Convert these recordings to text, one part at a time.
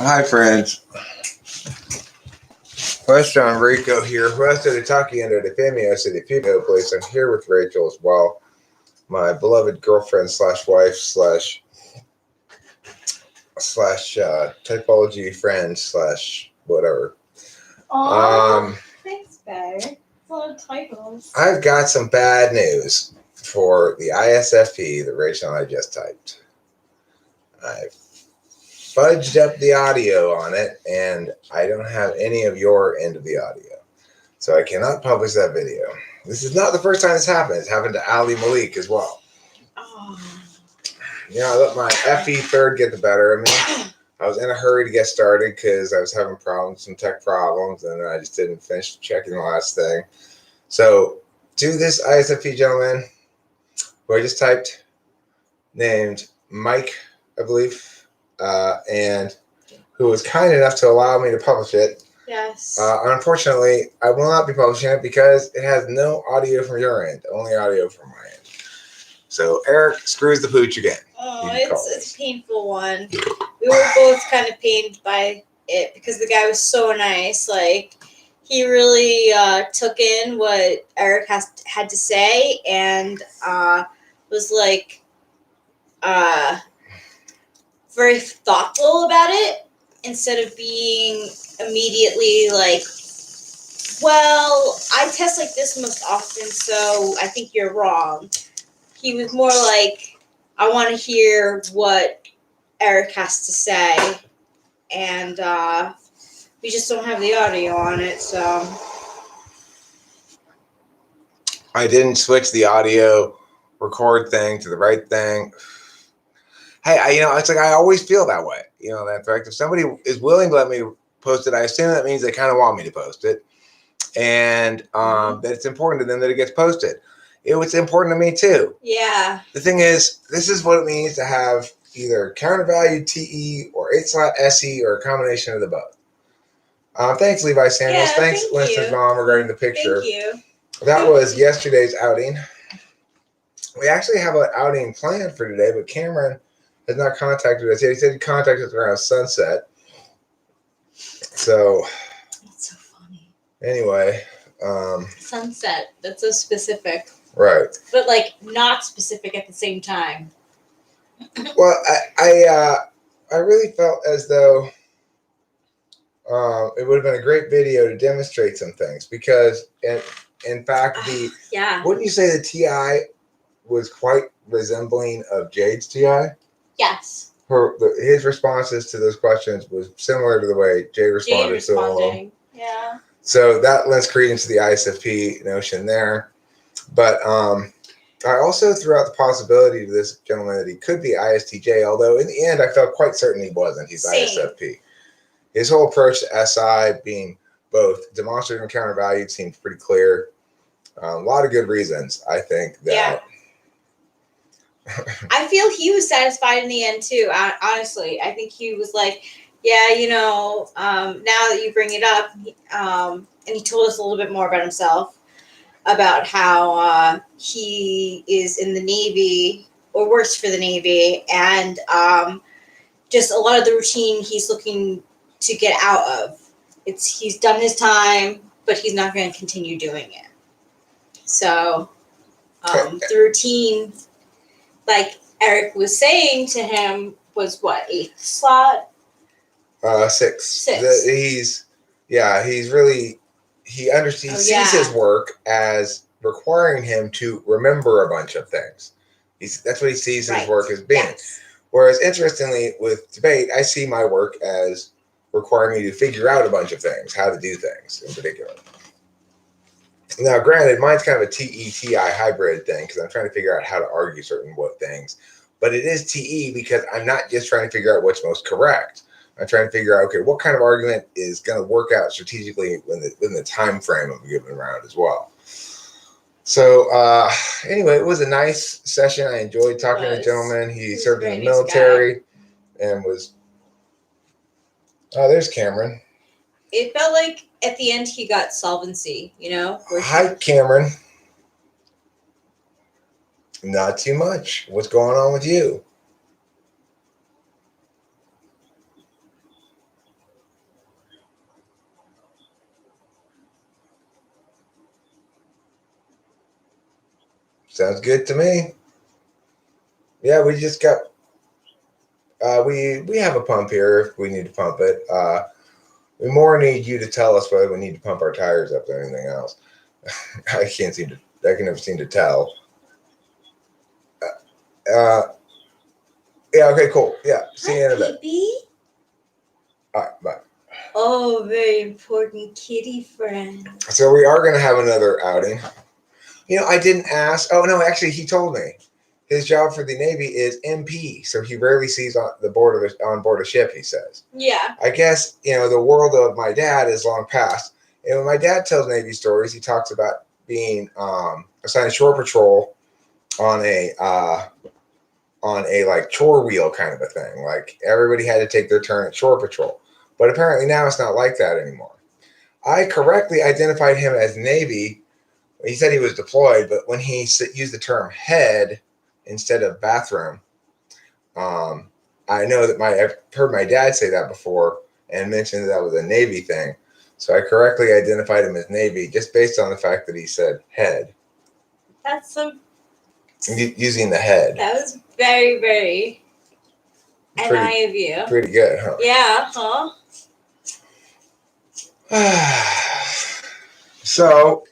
Hi, friends. Question Rico here. Who has to talk under the family city people place? I'm here with Rachel as well, my beloved girlfriend slash wife slash typology friend slash whatever. Thanks, babe. It's a lot of titles. I've got some bad news for the ISFP that Rachel and I just typed. I've fudged up the audio on it, and I don't have any of your end of the audio. So I cannot publish that video. This is not the first time this happened. It's happened to Ali Malik as well. Oh. I let my FE third get the better of me. I was in a hurry to get started because I was having problems, some tech problems, and I just didn't finish checking the last thing. So to this ISFP gentleman, who I just typed, named Mike, I believe, and who was kind enough to allow me to publish it. Yes. Unfortunately, I will not be publishing it because it has no audio from your end, only audio from my end. So Eric screws the pooch again. Oh, it's a painful one. We were both kind of pained by it because the guy was so nice. Like, he really took in what Eric had to say and was like very thoughtful about it instead of being immediately like, well, I test like this most often, so I think you're wrong. He was more like, I want to hear what Eric has to say, and we just don't have the audio on it, so. I didn't switch the audio record thing to the right thing. Hey, it's like I always feel that way. That fact, if somebody is willing to let me post it, I assume that means they kind of want me to post it, and that it's important to them that it gets posted. It's important to me too. Yeah. The thing is, this is what it means to have either countervalued TE or 8-slot-SE or a combination of the both. Thanks, Levi Samuels. Thanks, Winston's mom, regarding the picture. Thank you. That was yesterday's outing. We actually have an outing planned for today, but Cameron has not contacted us yet. He said he contacted us around sunset. So. That's so funny. Anyway. Sunset. That's so specific. Right. But, like, not specific at the same time. Well, I really felt as though it would have been a great video to demonstrate some things because, in fact, wouldn't you say the TI was quite resembling of Jade's TI? Yes. His responses to those questions was similar to the way Jade responded to them. Yeah. So that lends credence to the ISFP notion there. But I also threw out the possibility to this gentleman that he could be ISTJ, although in the end I felt quite certain he wasn't. He's ISFP. His whole approach to SI being both demonstrative and countervalued seems pretty clear. A lot of good reasons, I think, that... Yeah. I feel he was satisfied in the end, too, honestly. I think he was like, yeah, now that you bring it up, and he told us a little bit more about himself, about how he is in the Navy, or works for the Navy, and just a lot of the routine he's looking to get out of. He's done his time, but he's not going to continue doing it. So, the routine... like Eric was saying to him, was what, 8th slot? 6. He sees his work as requiring him to remember a bunch of things. That's what he sees his work as being. Yes. Whereas, interestingly, with debate, I see my work as requiring me to figure out a bunch of things, how to do things in particular. Now, granted, mine's kind of a TE-TI hybrid thing because I'm trying to figure out how to argue certain things. But it is TE because I'm not just trying to figure out what's most correct. I'm trying to figure out, okay, what kind of argument is going to work out strategically within the time frame of a given round as well. So, anyway, it was a nice session. I enjoyed talking to the gentleman. He served in the military and was... Oh, there's Cameron. It felt like at the end he got solvency, Hi, Cameron. Not too much. What's going on with you? Sounds good to me. Yeah, we just got. We have a pump here if we need to pump it. We more need you to tell us whether we need to pump our tires up than anything else. I can never seem to tell. Yeah. Okay. Cool. Yeah. See you in a bit. All right. Bye. Oh, very important kitty friend. So we are going to have another outing. I didn't ask. Oh no, actually, he told me his job for the Navy is MP, so he rarely sees on board a ship. He says. Yeah. I guess the world of my dad is long past. And when my dad tells Navy stories, he talks about being assigned shore patrol on a like chore wheel kind of a thing. Like everybody had to take their turn at shore patrol, but apparently now it's not like that anymore. I correctly identified him as Navy. He said he was deployed, but when he used the term head instead of bathroom, I know that I've heard my dad say that before and mentioned that was a Navy thing. So I correctly identified him as Navy just based on the fact that he said head. That's some. Using the head. That was very, very NI of you. Pretty good, huh? Yeah, huh? So,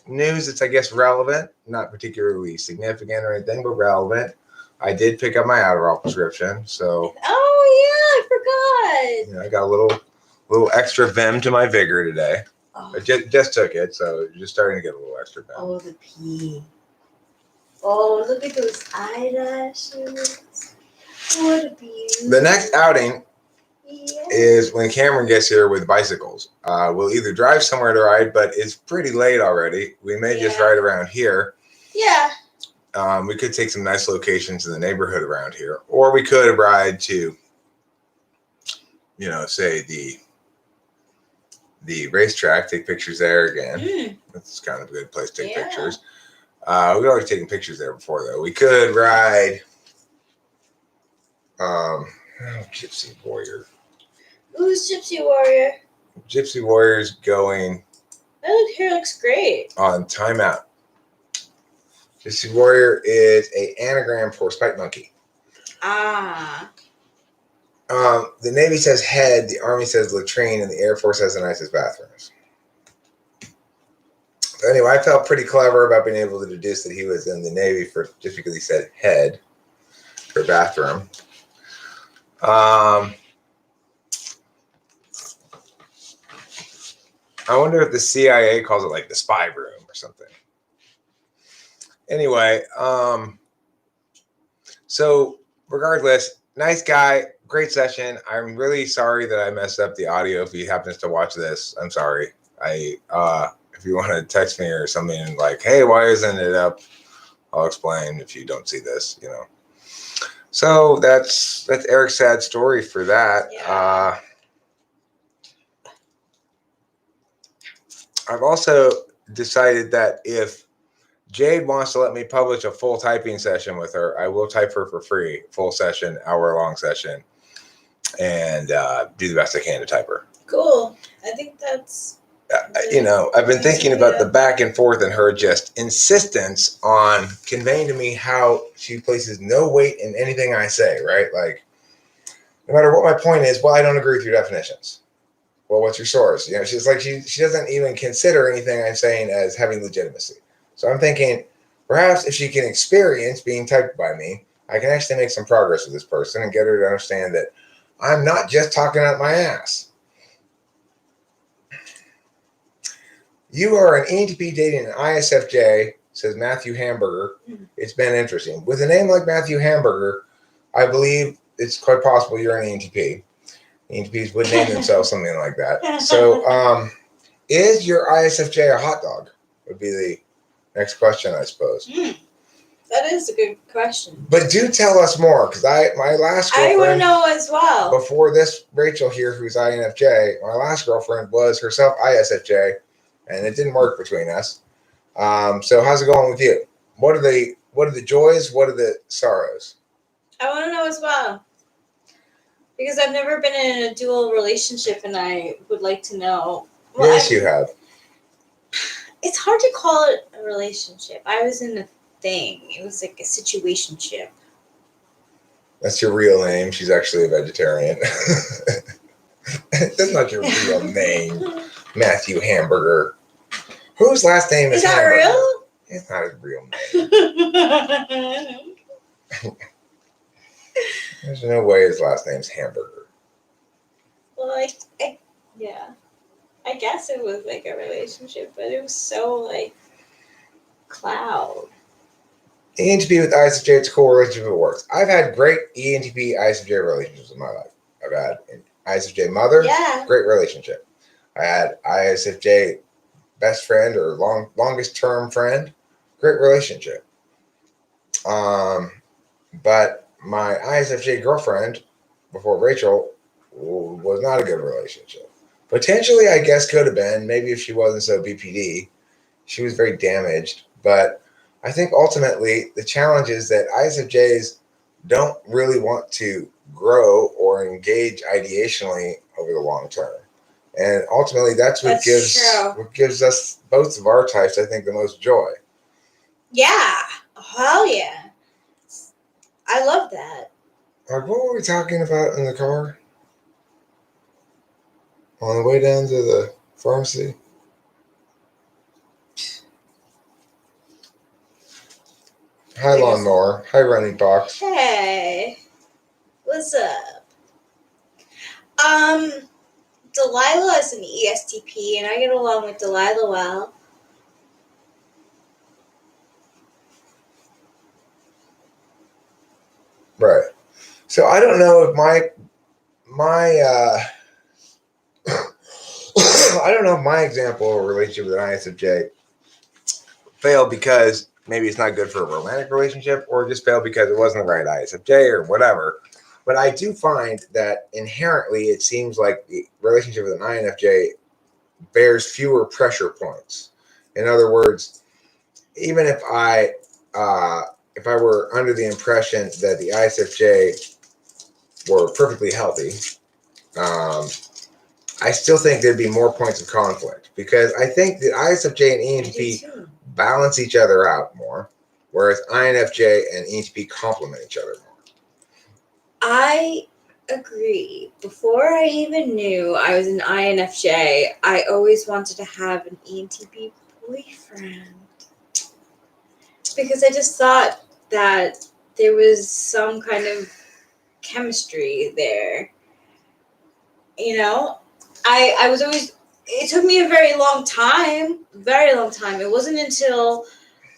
news that's, I guess, relevant, not particularly significant or anything, but relevant. I did pick up my Adderall prescription, so. Oh, yeah, I forgot. I got a little extra vim to my vigor today. Oh. I just took it, so just starting to get a little extra vim. Oh, the pee. Oh, look at those eyelashes. What a beauty. The next outing is when Cameron gets here with bicycles. We'll either drive somewhere to ride, but it's pretty late already. We may just ride around here. Yeah. We could take some nice locations in the neighborhood around here, or we could ride to, say the racetrack, take pictures there again. That's kind of a good place to take pictures. We've already taken pictures there before, though. We could ride Gypsy Warrior. Who's Gypsy Warrior? Gypsy Warrior's going. That hair looks great. On timeout. Gypsy Warrior is an anagram for Spike Monkey. Ah. The Navy says head, the Army says latrine, and the Air Force has the nicest bathrooms. So anyway, I felt pretty clever about being able to deduce that he was in the Navy just because he said head for bathroom. I wonder if the CIA calls it like the spy room or something. Anyway, so regardless, nice guy, great session. I'm really sorry that I messed up the audio. If he happens to watch this, I'm sorry. If you want to text me or something like, hey, why isn't it up? I'll explain if you don't see this, So that's Eric's sad story for that. Yeah. I've also decided that if Jade wants to let me publish a full typing session with her, I will type her for free, full session, hour-long session, and do the best I can to type her. Cool. I think that's... I've been thinking about the back and forth and her just insistence on conveying to me how she places no weight in anything I say, right? Like, no matter what my point is, well, I don't agree with your definitions. Well, what's your source? She's like, she doesn't even consider anything I'm saying as having legitimacy. So I'm thinking, perhaps if she can experience being typed by me, I can actually make some progress with this person and get her to understand that I'm not just talking out my ass. You are an ENTP dating an ISFJ, says Matthew Hamburger. It's been interesting. With a name like Matthew Hamburger, I believe it's quite possible you're an ENTP. ENTPs would name themselves something like that. So, is your ISFJ a hot dog? Would be the next question, I suppose. That is a good question. But do tell us more, because my last girlfriend... I want to know as well. Before this Rachel here, who's INFJ, my last girlfriend was herself ISFJ, and it didn't work between us. So how's it going with you? What are the joys? What are the sorrows? I want to know as well. Because I've never been in a dual relationship, and I would like to know. Well, yes, you have. It's hard to call it a relationship. I was in thing. It was like a situationship. That's your real name. She's actually a vegetarian. That's not your real name, Matthew Hamburger. Whose last name is Is that Hamburger? real? It's not his real name. There's no way his last name's Hamburger. Well, yeah. I guess it was like a relationship, but it was so like cloud. ENTP with ISFJ, it's a cool relationship. It works. I've had great ENTP ISFJ relationships in my life. I've had an ISFJ mother, great relationship. I had ISFJ best friend or longest term friend, great relationship. But my ISFJ girlfriend before Rachel was not a good relationship. Potentially, I guess could have been, maybe if she wasn't so BPD. She was very damaged, but I think ultimately the challenge is that ISFJs don't really want to grow or engage ideationally over the long term. And ultimately that's what gives us both of our types, I think, the most joy. Yeah. Hell yeah. I love that. What were we talking about in the car? On the way down to the pharmacy? Hi, lawnmower. Hi, running box. Hey. What's up? Delilah is an ESTP, and I get along with Delilah well. Right. So I don't know if my I don't know if my example of a relationship with an ISFJ failed because maybe it's not good for a romantic relationship, or just failed because it wasn't the right ISFJ or whatever. But I do find that inherently it seems like the relationship with an INFJ bears fewer pressure points. In other words, even if I were under the impression that the ISFJ were perfectly healthy, I still think there'd be more points of conflict, because I think that ISFJ and ENTP balance each other out more, whereas INFJ and ENTP complement each other more. I agree. Before I even knew I was an INFJ, I always wanted to have an ENTP boyfriend. Because I just thought that there was some kind of chemistry there. You know? I was always, it took me a very long time. It wasn't until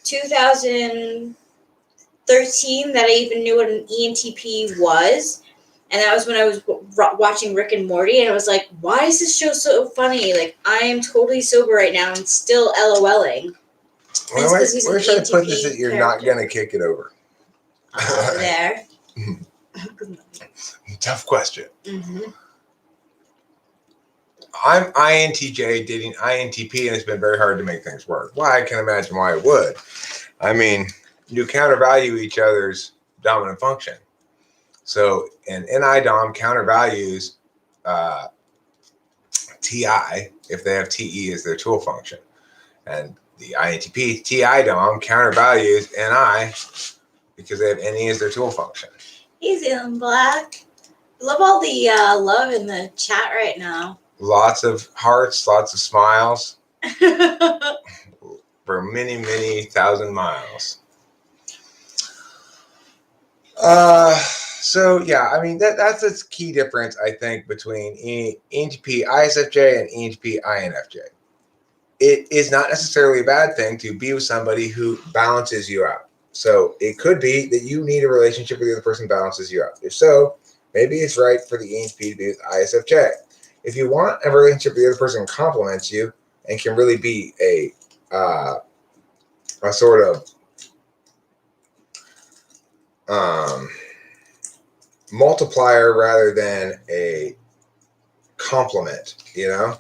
2013 that I even knew what an ENTP was. And that was when I was watching Rick and Morty, and I was like, why is this show so funny? Like, I am totally sober right now and still LOLing. Well, where should I put this that you're not going to kick it over? There. Tough question. Mm-hmm. I'm INTJ dating INTP, and it's been very hard to make things work. Well, I can imagine why it would. I mean, you countervalue each other's dominant function. So an NI-DOM countervalues TI if they have TE as their tool function. And the INTP TI-DOM countervalues NI because they have NE as their tool function. Easy on Black. Love all the love in the chat right now. Lots of hearts, lots of smiles for many, many thousand miles. So yeah, I mean that's the key difference, I think, between ENTP ISFJ and ENTP INFJ. It is not necessarily a bad thing to be with somebody who balances you out. So it could be that you need a relationship where the other person balances you out. If so, maybe it's right for the ENTP to be with ISFJ. If you want a relationship where the other person complements you and can really be a sort of multiplier rather than a complement, then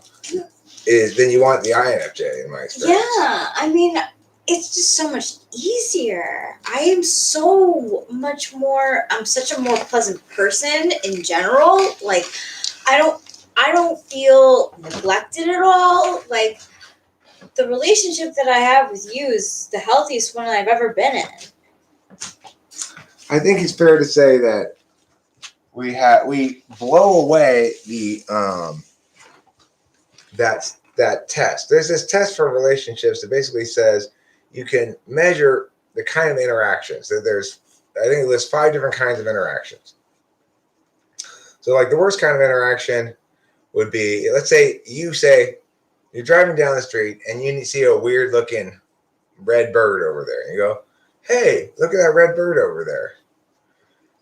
you want the INFJ, in my experience. Yeah, I mean, it's just so much easier. I'm such a more pleasant person in general. Like, I don't feel neglected at all. Like, the relationship that I have with you is the healthiest one I've ever been in. I think it's fair to say that we blow away the that test. There's this test for relationships that basically says you can measure the kind of interactions. That I think it lists 5 different kinds of interactions. So like the worst kind of interaction would be, let's say you're driving down the street and you see a weird looking red bird over there. And you go, hey, look at that red bird over there.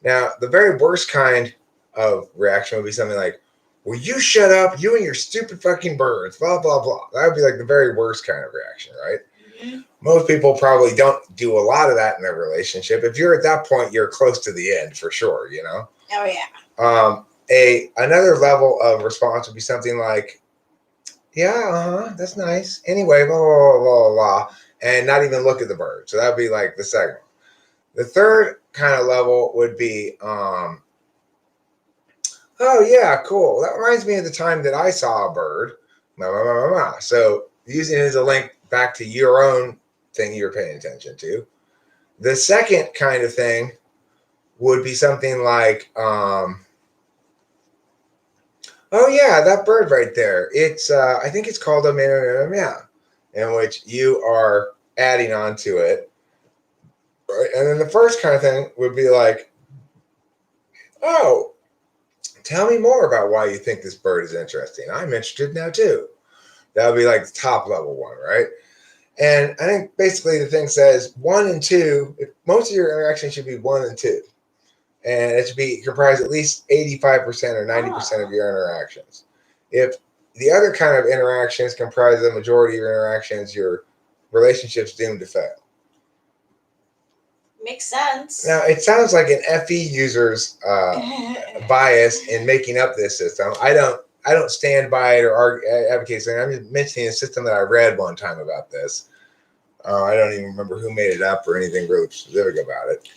Now, the very worst kind of reaction would be something like, will you shut up, you and your stupid fucking birds, blah, blah, blah. That would be like the very worst kind of reaction, right? Mm-hmm. Most people probably don't do a lot of that in their relationship. If you're at that point, you're close to the end for sure, you know? Oh, yeah. Another level of response would be something like, yeah, that's nice. Anyway, blah, blah, blah, blah, blah, and not even look at the bird. So that would be like the second one. The third kind of level would be, oh, yeah, cool. That reminds me of the time that I saw a bird. Blah, blah, blah, blah. So using it as a link back to your own thing you're paying attention to. The second kind of thing would be something like, oh, yeah, that bird right there. It's, I think it's called a meow, in which you are adding on to it. Right? And then the first kind of thing would be like, oh, tell me more about why you think this bird is interesting. I'm interested now too. That would be like the top level one, right? And I think basically the thing says 1 and 2, most of your interactions should be 1 and 2. And it should be comprised at least 85% or 90% of your interactions. If the other kind of interactions comprise the majority of your interactions, your relationship's doomed to fail. Makes sense. Now, it sounds like an FE user's bias in making up this system. I don't stand by it or advocate something. I'm just mentioning a system that I read one time about this. I don't even remember who made it up or anything really specific about it.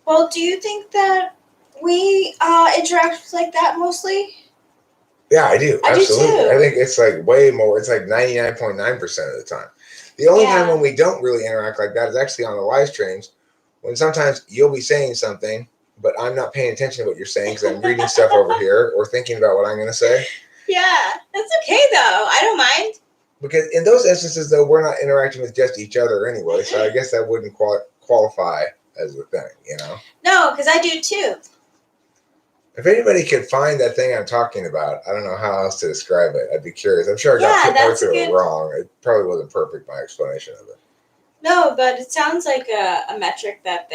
Well, do you think that we interact like that mostly? Yeah, I do. Absolutely. Do too. I think it's like way more. It's like 99.9% of the time. The only time when we don't really interact like that is actually on the live streams, when sometimes you'll be saying something, but I'm not paying attention to what you're saying because I'm reading stuff over here or thinking about what I'm going to say. Yeah, that's okay though. I don't mind. Because in those instances, though, we're not interacting with just each other anyway, so I guess that wouldn't qualify as a thing, you know? No, because I do too. If anybody could find that thing I'm talking about, I don't know how else to describe it. I'd be curious. I'm sure I got parts of it wrong. It probably wasn't perfect, my explanation of it. No, but it sounds like a metric that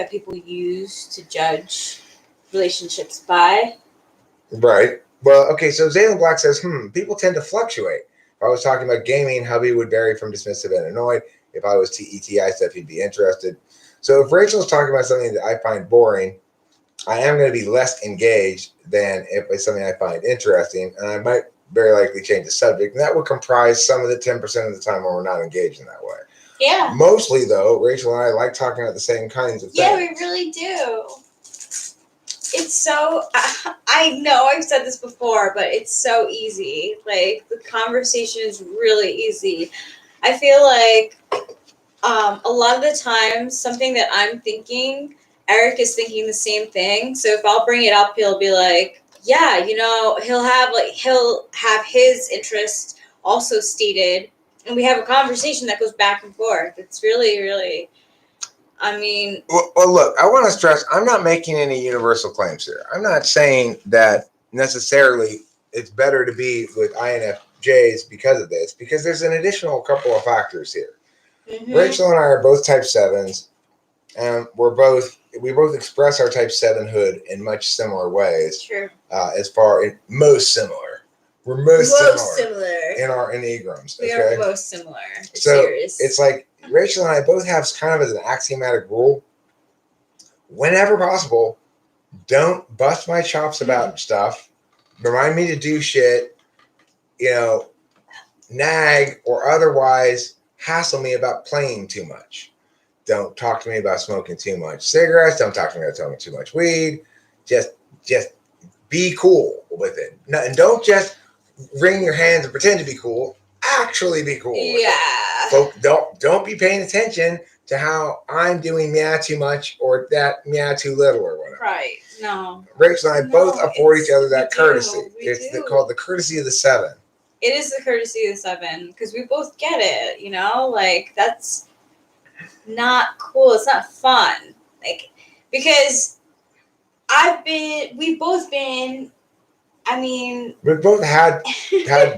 people use to judge relationships by. Right. Well, okay, so Zaylen Black says, people tend to fluctuate. If I was talking about gaming, hubby would vary from dismissive and annoyed. If I was TETI stuff, he'd be interested. So if Rachel's talking about something that I find boring, I am going to be less engaged than if it's something I find interesting, and I might very likely change the subject, and that would comprise some of the 10% of the time when we're not engaged in that way. Yeah. Mostly, though, Rachel and I like talking about the same kinds of things. Yeah, we really do. It's so, I know I've said this before, but it's so easy. Like, the conversation is really easy. I feel like a lot of the time, something that I'm thinking, Eric is thinking the same thing. So if I'll bring it up, he'll be like, yeah, you know, he'll have his interest also stated. And we have a conversation that goes back and forth. It's really, really, I mean. Well, look, I want to stress, I'm not making any universal claims here. I'm not saying that necessarily it's better to be with INFJs because of this, because there's an additional couple of factors here. Mm-hmm. Rachel and I are both type 7s, and we both express our type 7-hood in much similar ways. Sure. Most similar. We're most similar in our enneagrams. We are most similar. So it's like Rachel and I both have kind of as an axiomatic rule, whenever possible, don't bust my chops about stuff, remind me to do shit, you know, nag or otherwise hassle me about playing too much. Don't talk to me about smoking too much cigarettes. Don't talk to me about smoking too much weed. Just be cool with it. No, and don't just wring your hands and pretend to be cool. actually be cool with it. Yeah. Folk, don't be paying attention to how I'm doing meow too much or that meow too little or whatever. Right. No. Rachel and I both afford each other that we courtesy. We It's do. called the courtesy of the 7. It is the courtesy of the 7 because we both get it. You know, like that's not cool. It's not fun. Like because we've both been. I mean, we both had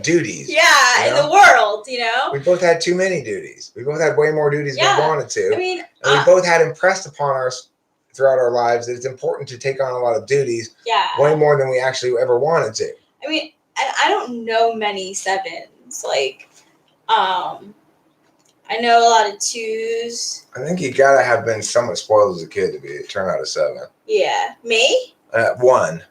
duties. Yeah, in the world, you know. We both had too many duties. We both had way more duties than we wanted to. I mean, and we both had impressed upon us throughout our lives that it's important to take on a lot of duties. Yeah. Way more than we actually ever wanted to. I mean, I don't know many 7s. Like, I know a lot of 2s. I think you gotta have been somewhat spoiled as a kid to turn out a 7. Yeah, me. One,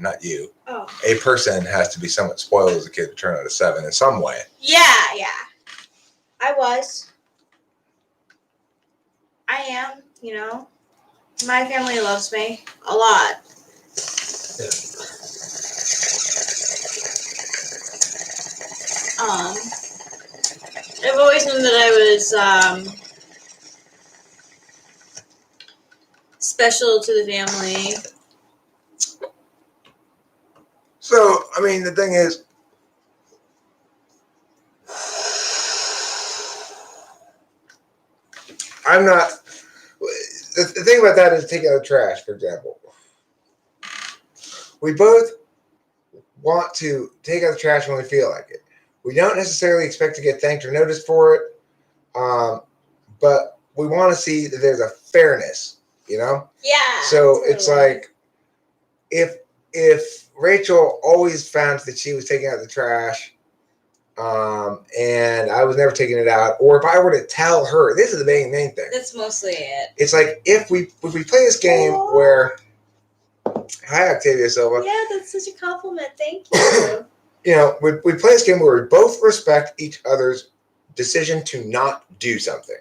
not you. Oh. A person has to be somewhat spoiled as a kid to turn out a 7 in some way. Yeah. I was. I am, you know. My family loves me a lot. I've always known that I was special to the family. So, I mean, the thing is, I'm not. The thing about that is taking out the trash, for example. We both want to take out the trash when we feel like it. We don't necessarily expect to get thanked or noticed for it, but we want to see that there's a fairness, you know? Yeah. So totally. It's like if Rachel always found that she was taking out the trash, and I was never taking it out, or if I were to tell her, this is the main thing. That's mostly it. It's like if we play this game where, hi Octavia Silva. Yeah, that's such a compliment. Thank you. You know, we play this game where we both respect each other's decision to not do something.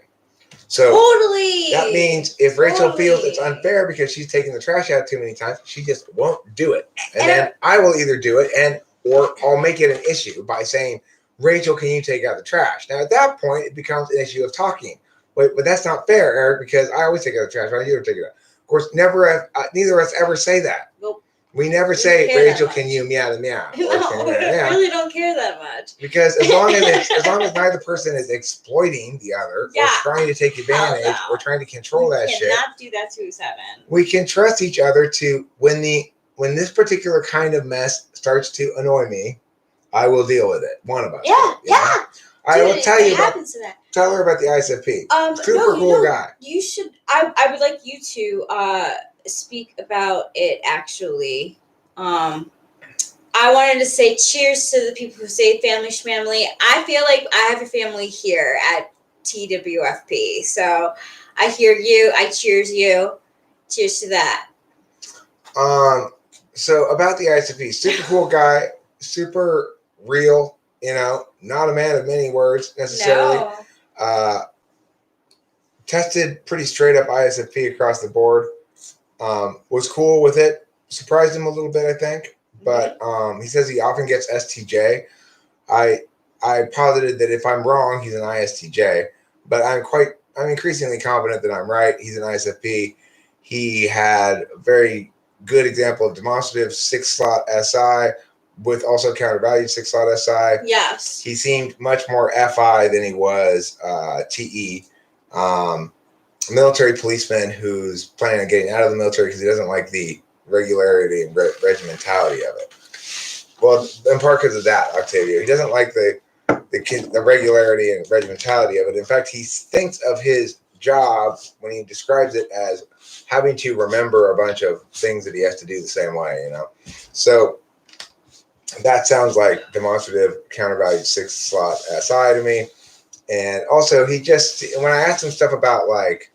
So totally. That means if Rachel feels it's unfair because she's taking the trash out too many times, she just won't do it. And then I will either do it or I'll make it an issue by saying, Rachel, can you take out the trash? Now, at that point, it becomes an issue of talking. But that's not fair, Eric, because I always take out the trash. Why don't you ever take it out? Of course, neither of us ever say that. Nope. We never say, Rachel, can you meow the meow? No, we really don't care that much. Because as long as neither person is exploiting the other or trying to take advantage or trying to control that shit. We cannot do that to a 7. We can trust each other to when this particular kind of mess starts to annoy me, I will deal with it. One of us. Yeah. I will tell you tell her about the ISFP. Super cool guy. You should. I would like you to speak about it. Actually, I wanted to say cheers to the people who say family schmamily. I feel like I have a family here at TWFP, so I hear you. I cheers you. Cheers to that. So about the ISFP, super cool guy, super real. You know, not a man of many words necessarily. No. Tested pretty straight up ISFP across the board. Was cool with it. Surprised him a little bit, I think. But he says he often gets STJ. I posited that if I'm wrong, he's an ISTJ. But I'm increasingly confident that I'm right. He's an ISFP. He had a very good example of demonstrative 6-slot SI with also countervalued 6-slot SI. Yes. He seemed much more FI than he was TE. Military policeman who's planning on getting out of the military because he doesn't like the regularity and regimentality of it. Well, in part because of that, Octavia. He doesn't like the regularity and regimentality of it. In fact, he thinks of his job when he describes it as having to remember a bunch of things that he has to do the same way, you know? So that sounds like demonstrative countervalued 6-slot SI to me. And also, when I asked him stuff about, like,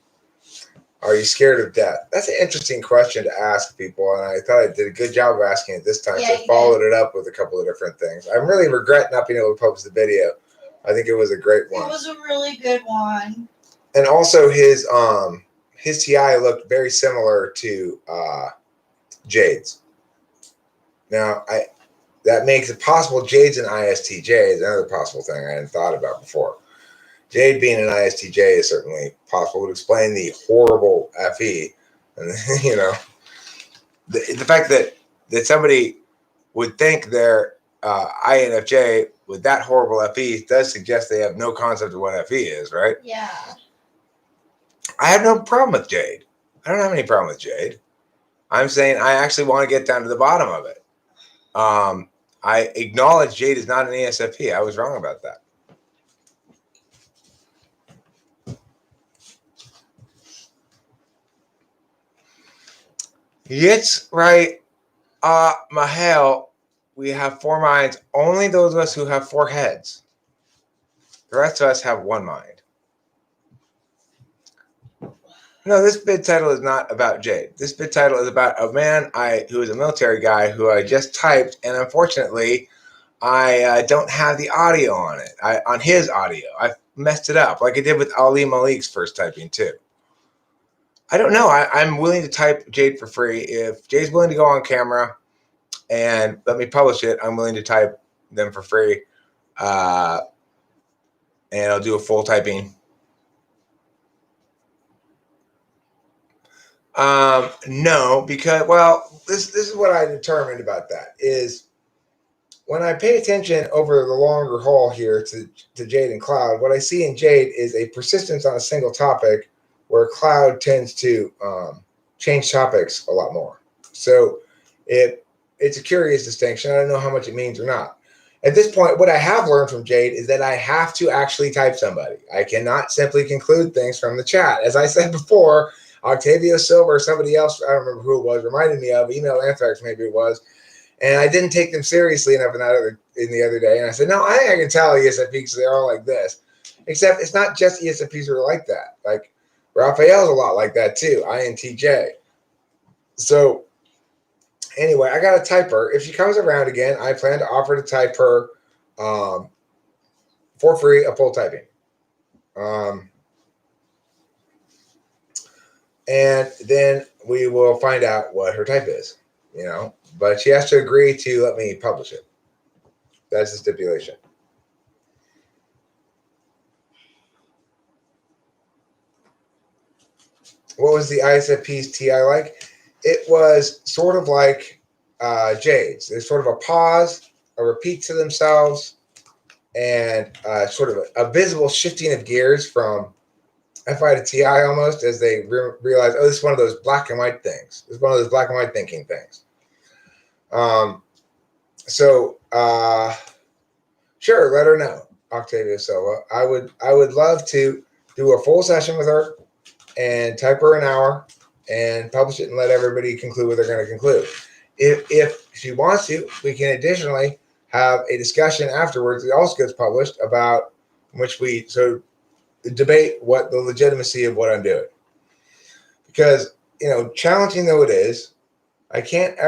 are you scared of death? That's an interesting question to ask people, and I thought I did a good job of asking it this time, so I followed it up with a couple of different things. I really regret not being able to publish the video. I think it was a great one. It was a really good one. And also, his TI looked very similar to Jade's. Now, that makes it possible Jade's an ISTJ is another possible thing I hadn't thought about before. Jade being an ISTJ is certainly possible. It would explain the horrible FE. And, the fact that somebody would think they're INFJ with that horrible FE does suggest they have no concept of what FE is, right? Yeah. I have no problem with Jade. I don't have any problem with Jade. I'm saying I actually want to get down to the bottom of it. I acknowledge Jade is not an ESFP. I was wrong about that. It's right. Mahel, we have 4 minds. Only those of us who have 4 heads. The rest of us have 1 mind. No, this bid title is not about Jade. This bid title is about a man who is a military guy who I just typed, and unfortunately, I don't have the audio on it. On his audio, I messed it up like I did with Ali Malik's first typing too. I don't know. I'm willing to type Jade for free. If Jade's willing to go on camera and let me publish it, I'm willing to type them for free, and I'll do a full typing. No, because, well, this is what I determined about that is when I pay attention over the longer haul here to Jade and Cloud, what I see in Jade is a persistence on a single topic where Cloud tends to change topics a lot more. So it's a curious distinction. I don't know how much it means or not. At this point, what I have learned from Jade is that I have to actually type somebody. I cannot simply conclude things from the chat. As I said before, Octavio Silva or somebody else, I don't remember who it was, reminded me of Email Anthrax, maybe it was, and I didn't take them seriously enough in the other day. And I said, no, I think I can tell ESFP because they're all like this. Except it's not just ESFPs who are like that. Like Raphael's a lot like that too, INTJ. So anyway, I got to type her. If she comes around again, I plan to offer to type her for free, a full typing. And then we will find out what her type is, but she has to agree to let me publish it. That's the stipulation. What was the ISFP's TI like? It was sort of like Jade's. There's sort of a pause, a repeat to themselves, and sort of a visible shifting of gears from FI to TI almost as they realize, oh, this is one of those black and white things. This is one of those black and white thinking things. Sure, let her know, Octavia Silva. I would love to do a full session with her and type her an hour and publish it and let everybody conclude what they're going to conclude. If she wants to, we can additionally have a discussion afterwards that also gets published about which we debate what the legitimacy of what I'm doing. Because, challenging though it is, I can't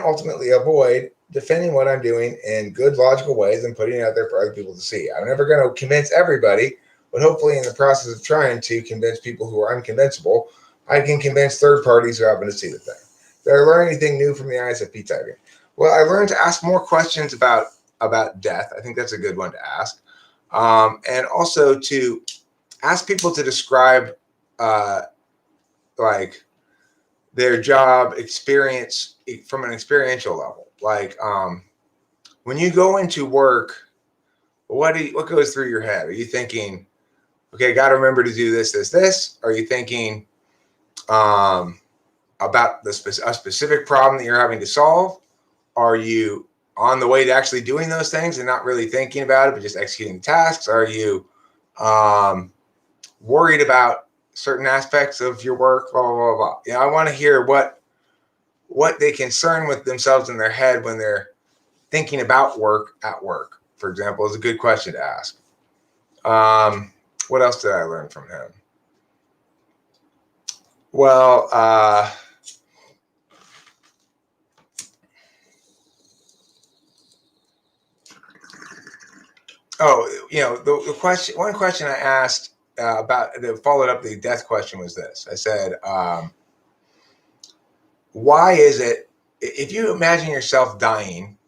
ultimately avoid defending what I'm doing in good logical ways and putting it out there for other people to see. I'm never going to convince everybody, but hopefully in the process of trying to convince people who are unconvincible, I can convince third parties who happen to see the thing. Did I learn anything new from the ISFP typing? Well, I learned to ask more questions about death. I think that's a good one to ask. And also to ask people to describe like their job experience from an experiential level. Like when you go into work, what goes through your head? Are you thinking, okay, got to remember to do this, this, this? Are you thinking about a specific problem that you're having to solve? Are you on the way to actually doing those things and not really thinking about it, but just executing tasks? Are you worried about certain aspects of your work? Blah, blah, blah, blah. I want to hear what they concern with themselves in their head when they're thinking about work at work, for example, is a good question to ask. What else did I learn from him? Well, one question I asked about that followed up the death question was this. I said, why is it, if you imagine yourself dying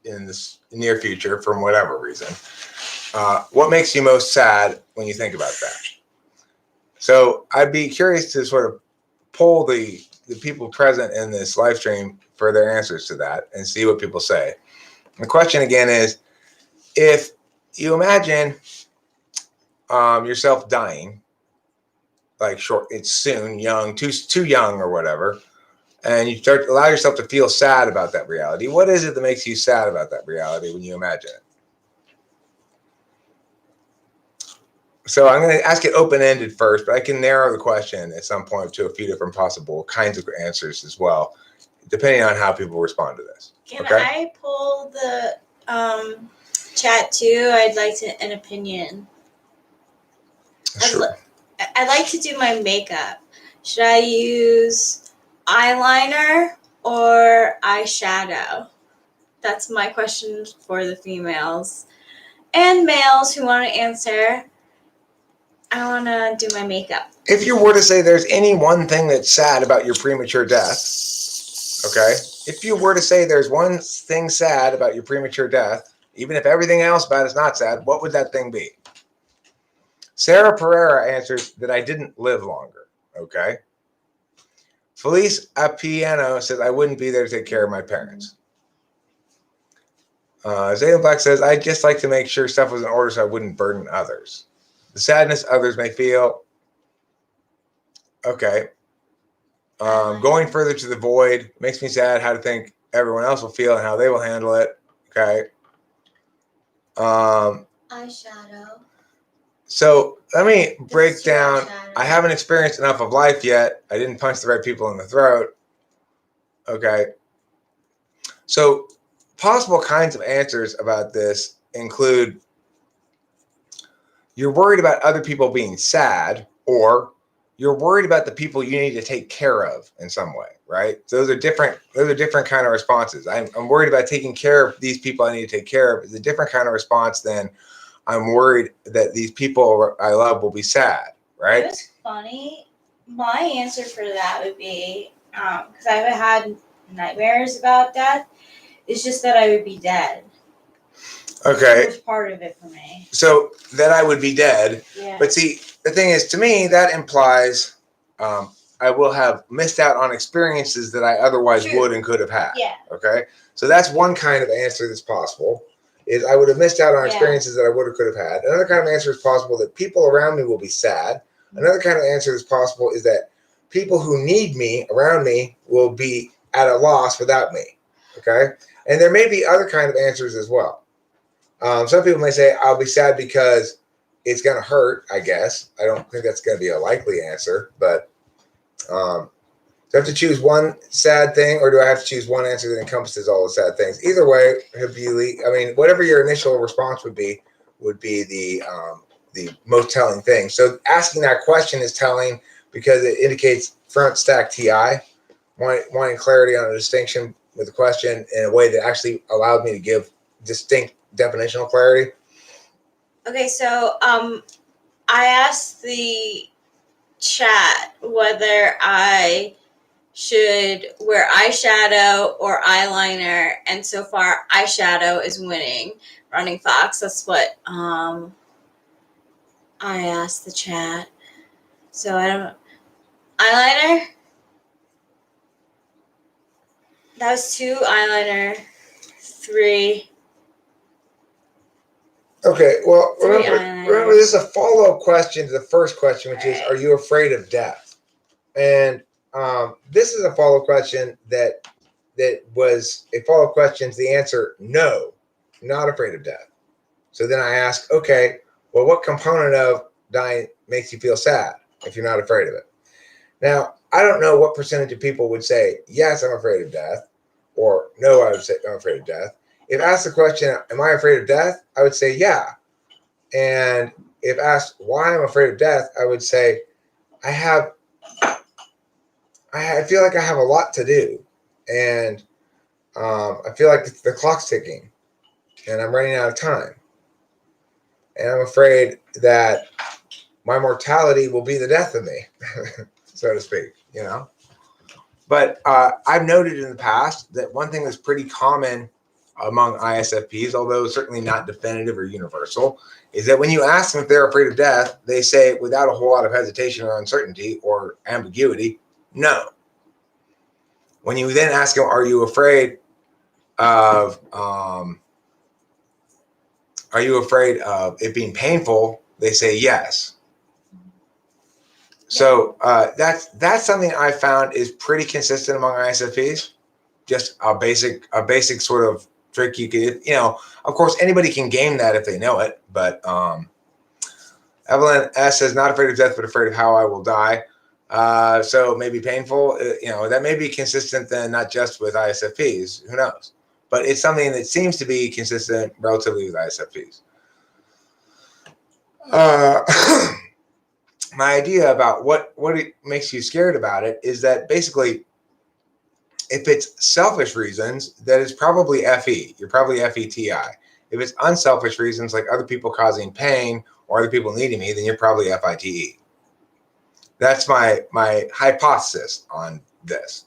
in this near future from whatever reason. What makes you most sad when you think about that? So I'd be curious to sort of poll the people present in this live stream for their answers to that and see what people say. The question again is, if you imagine yourself dying, like short, it's soon, young, too young or whatever, and you start allow yourself to feel sad about that reality. What is it that makes you sad about that reality when you imagine it? So I'm going to ask it open-ended first, but I can narrow the question at some point to a few different possible kinds of answers as well, depending on how people respond to this. Can Okay? I pull the chat too? I'd like an opinion. Sure. I'd like to do my makeup. Should I use eyeliner or eyeshadow? That's my question for the females and males who want to answer. I want to do my makeup. If you were to say there's any one thing that's sad about your premature death, okay? If you were to say there's one thing sad about your premature death, even if everything else about it's not sad, what would that thing be? Sarah Pereira answers that I didn't live longer, okay? Felice Apiano says I wouldn't be there to take care of my parents. Zayden Black says I'd just like to make sure stuff was in order so I wouldn't burden others. The sadness others may feel. Okay. Going further to the void makes me sad how to think everyone else will feel and how they will handle it. Okay. Eyeshadow. So let me break down. Eyeshadow. I haven't experienced enough of life yet. I didn't punch the right people in the throat. Okay. So possible kinds of answers about this include you're worried about other people being sad, or you're worried about the people you need to take care of in some way, right? So those are different kind of responses. I'm worried about taking care of these people I need to take care of is a different kind of response than I'm worried that these people I love will be sad, right? It was funny. My answer for that would be, because I haven't had nightmares about death, it's just that I would be dead. Okay. That was part of it for me. So that I would be dead. Yeah. But see, the thing is, to me, that implies I will have missed out on experiences that I otherwise would and could have had. Yeah. Okay. So that's one kind of answer that's possible, is I would have missed out on experiences that I would or could have had. Another kind of answer is possible that people around me will be sad. Another kind of answer that's possible is that people who need me around me will be at a loss without me. Okay. And there may be other kind of answers as well. Some people may say, I'll be sad because it's going to hurt, I guess. I don't think that's going to be a likely answer, but do I have to choose one sad thing, or do I have to choose one answer that encompasses all the sad things? Either way, whatever your initial response would be the most telling thing. So asking that question is telling because it indicates front stack TI, wanting clarity on a distinction with the question in a way that actually allowed me to give distinct definitional clarity. Okay, so I asked the chat whether I should wear eyeshadow or eyeliner, and so far eyeshadow is winning. Running Fox, that's what I asked the chat. So I don't know. Eyeliner? That was 2 eyeliner, 3. Okay, well, remember this is a follow-up question to the first question, which is, are you afraid of death? And this is a follow-up question that was a follow-up question to the answer, no, not afraid of death. So then I ask, okay, well, what component of dying makes you feel sad if you're not afraid of it? Now, I don't know what percentage of people would say, yes, I'm afraid of death, or no, I would say I'm afraid of death. If asked the question, am I afraid of death? I would say, yeah. And if asked why I'm afraid of death, I would say, I feel like I have a lot to do. And I feel like the clock's ticking and I'm running out of time. And I'm afraid that my mortality will be the death of me, so to speak, you know? But I've noted in the past that one thing that's pretty common among ISFPs, although certainly not definitive or universal, is that when you ask them if they're afraid of death, they say without a whole lot of hesitation or uncertainty or ambiguity, no. When you then ask them, are you afraid of it being painful? They say yes. So that's something I found is pretty consistent among ISFPs. Just a basic sort of trick you could, of course, anybody can game that if they know it. But Evelyn S says, not afraid of death, but afraid of how I will die. So maybe painful, that may be consistent then, not just with ISFPs, who knows? But it's something that seems to be consistent relatively with ISFPs. My idea about what it makes you scared about it is that basically, if it's selfish reasons, that is probably FE. You're probably FETI. If it's unselfish reasons, like other people causing pain or other people needing me, then you're probably FITE. That's my hypothesis on this.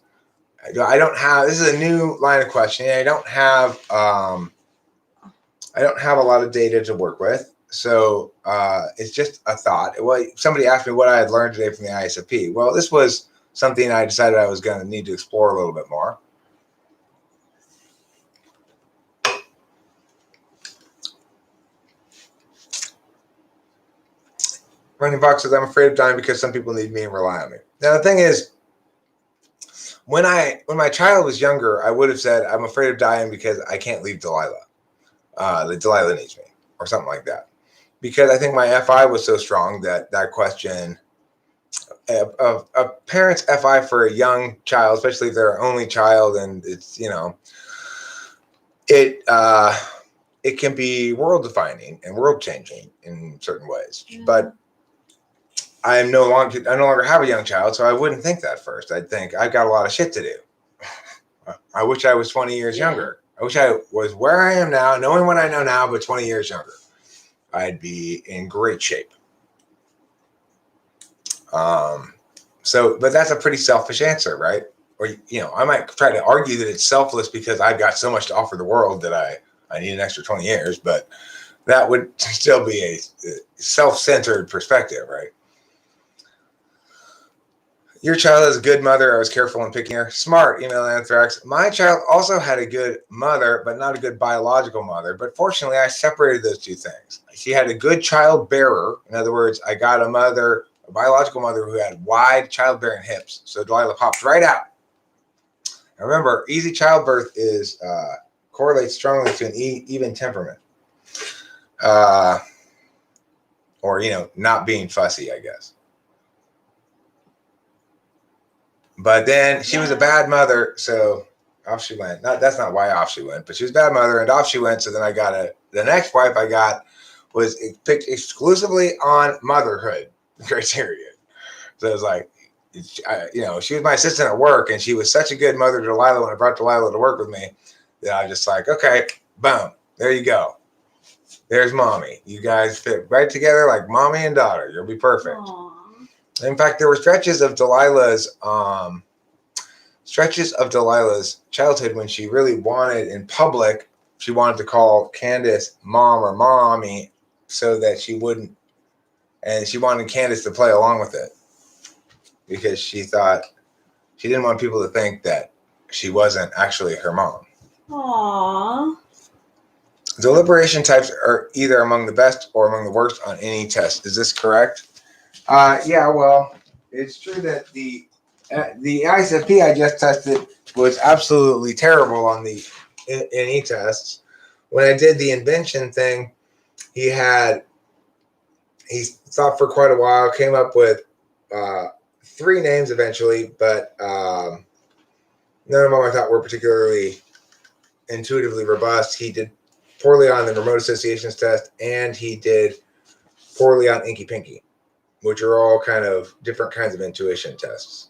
I don't have. This is a new line of questioning. I don't have a lot of data to work with. So it's just a thought. Well, somebody asked me what I had learned today from the ISFP. Well, this was something I decided I was going to need to explore a little bit more. Running Fox says, I'm afraid of dying because some people need me and rely on me. Now, the thing is, when my child was younger, I would have said, I'm afraid of dying because I can't leave Delilah. Delilah needs me, or something like that. Because I think my FI was so strong that question, a parent's FI for a young child, especially if they're an only child, and it's, it can be world defining and world changing in certain ways. Yeah. But I no longer have a young child, so I wouldn't think that first. I'd think I've got a lot of shit to do. I wish I was 20 years younger. I wish I was where I am now, knowing what I know now, but 20 years younger. I'd be in great shape. But that's a pretty selfish answer, right? Or, I might try to argue that it's selfless because I've got so much to offer the world that I need an extra 20 years, but that would still be a self-centered perspective, right? Your child has a good mother. I was careful in picking her. Smart, email Anthrax. My child also had a good mother, but not a good biological mother. But fortunately, I separated those two things. She had a good child bearer. In other words, I got a biological mother who had wide childbearing hips. So Delilah popped right out. Now remember, easy childbirth correlates strongly to an even temperament. Or, not being fussy, I guess. But then she was a bad mother, so off she went. That's not why off she went, but she was a bad mother, and off she went. So then the next wife I got was picked exclusively on motherhood criteria. So it was like, she was my assistant at work, and she was such a good mother to Delilah when I brought Delilah to work with me that I was just like, okay, boom, there you go. There's mommy. You guys fit right together like mommy and daughter. You'll be perfect. Aww. In fact, there were stretches of Delilah's childhood when she really wanted, in public, she wanted to call Candace mom or mommy so that she wouldn't, and she wanted Candace to play along with it because she thought she didn't want people to think that she wasn't actually her mom. Aww. Deliberation types are either among the best or among the worst on any test. Is this correct? Yeah, well, it's true that the ISFP I just tested was absolutely terrible on the NE tests. When I did the invention thing, he thought for quite a while, came up with 3 names eventually, but none of them I thought were particularly intuitively robust. He did poorly on the remote associations test, and he did poorly on Inky Pinky, which are all kind of different kinds of intuition tests.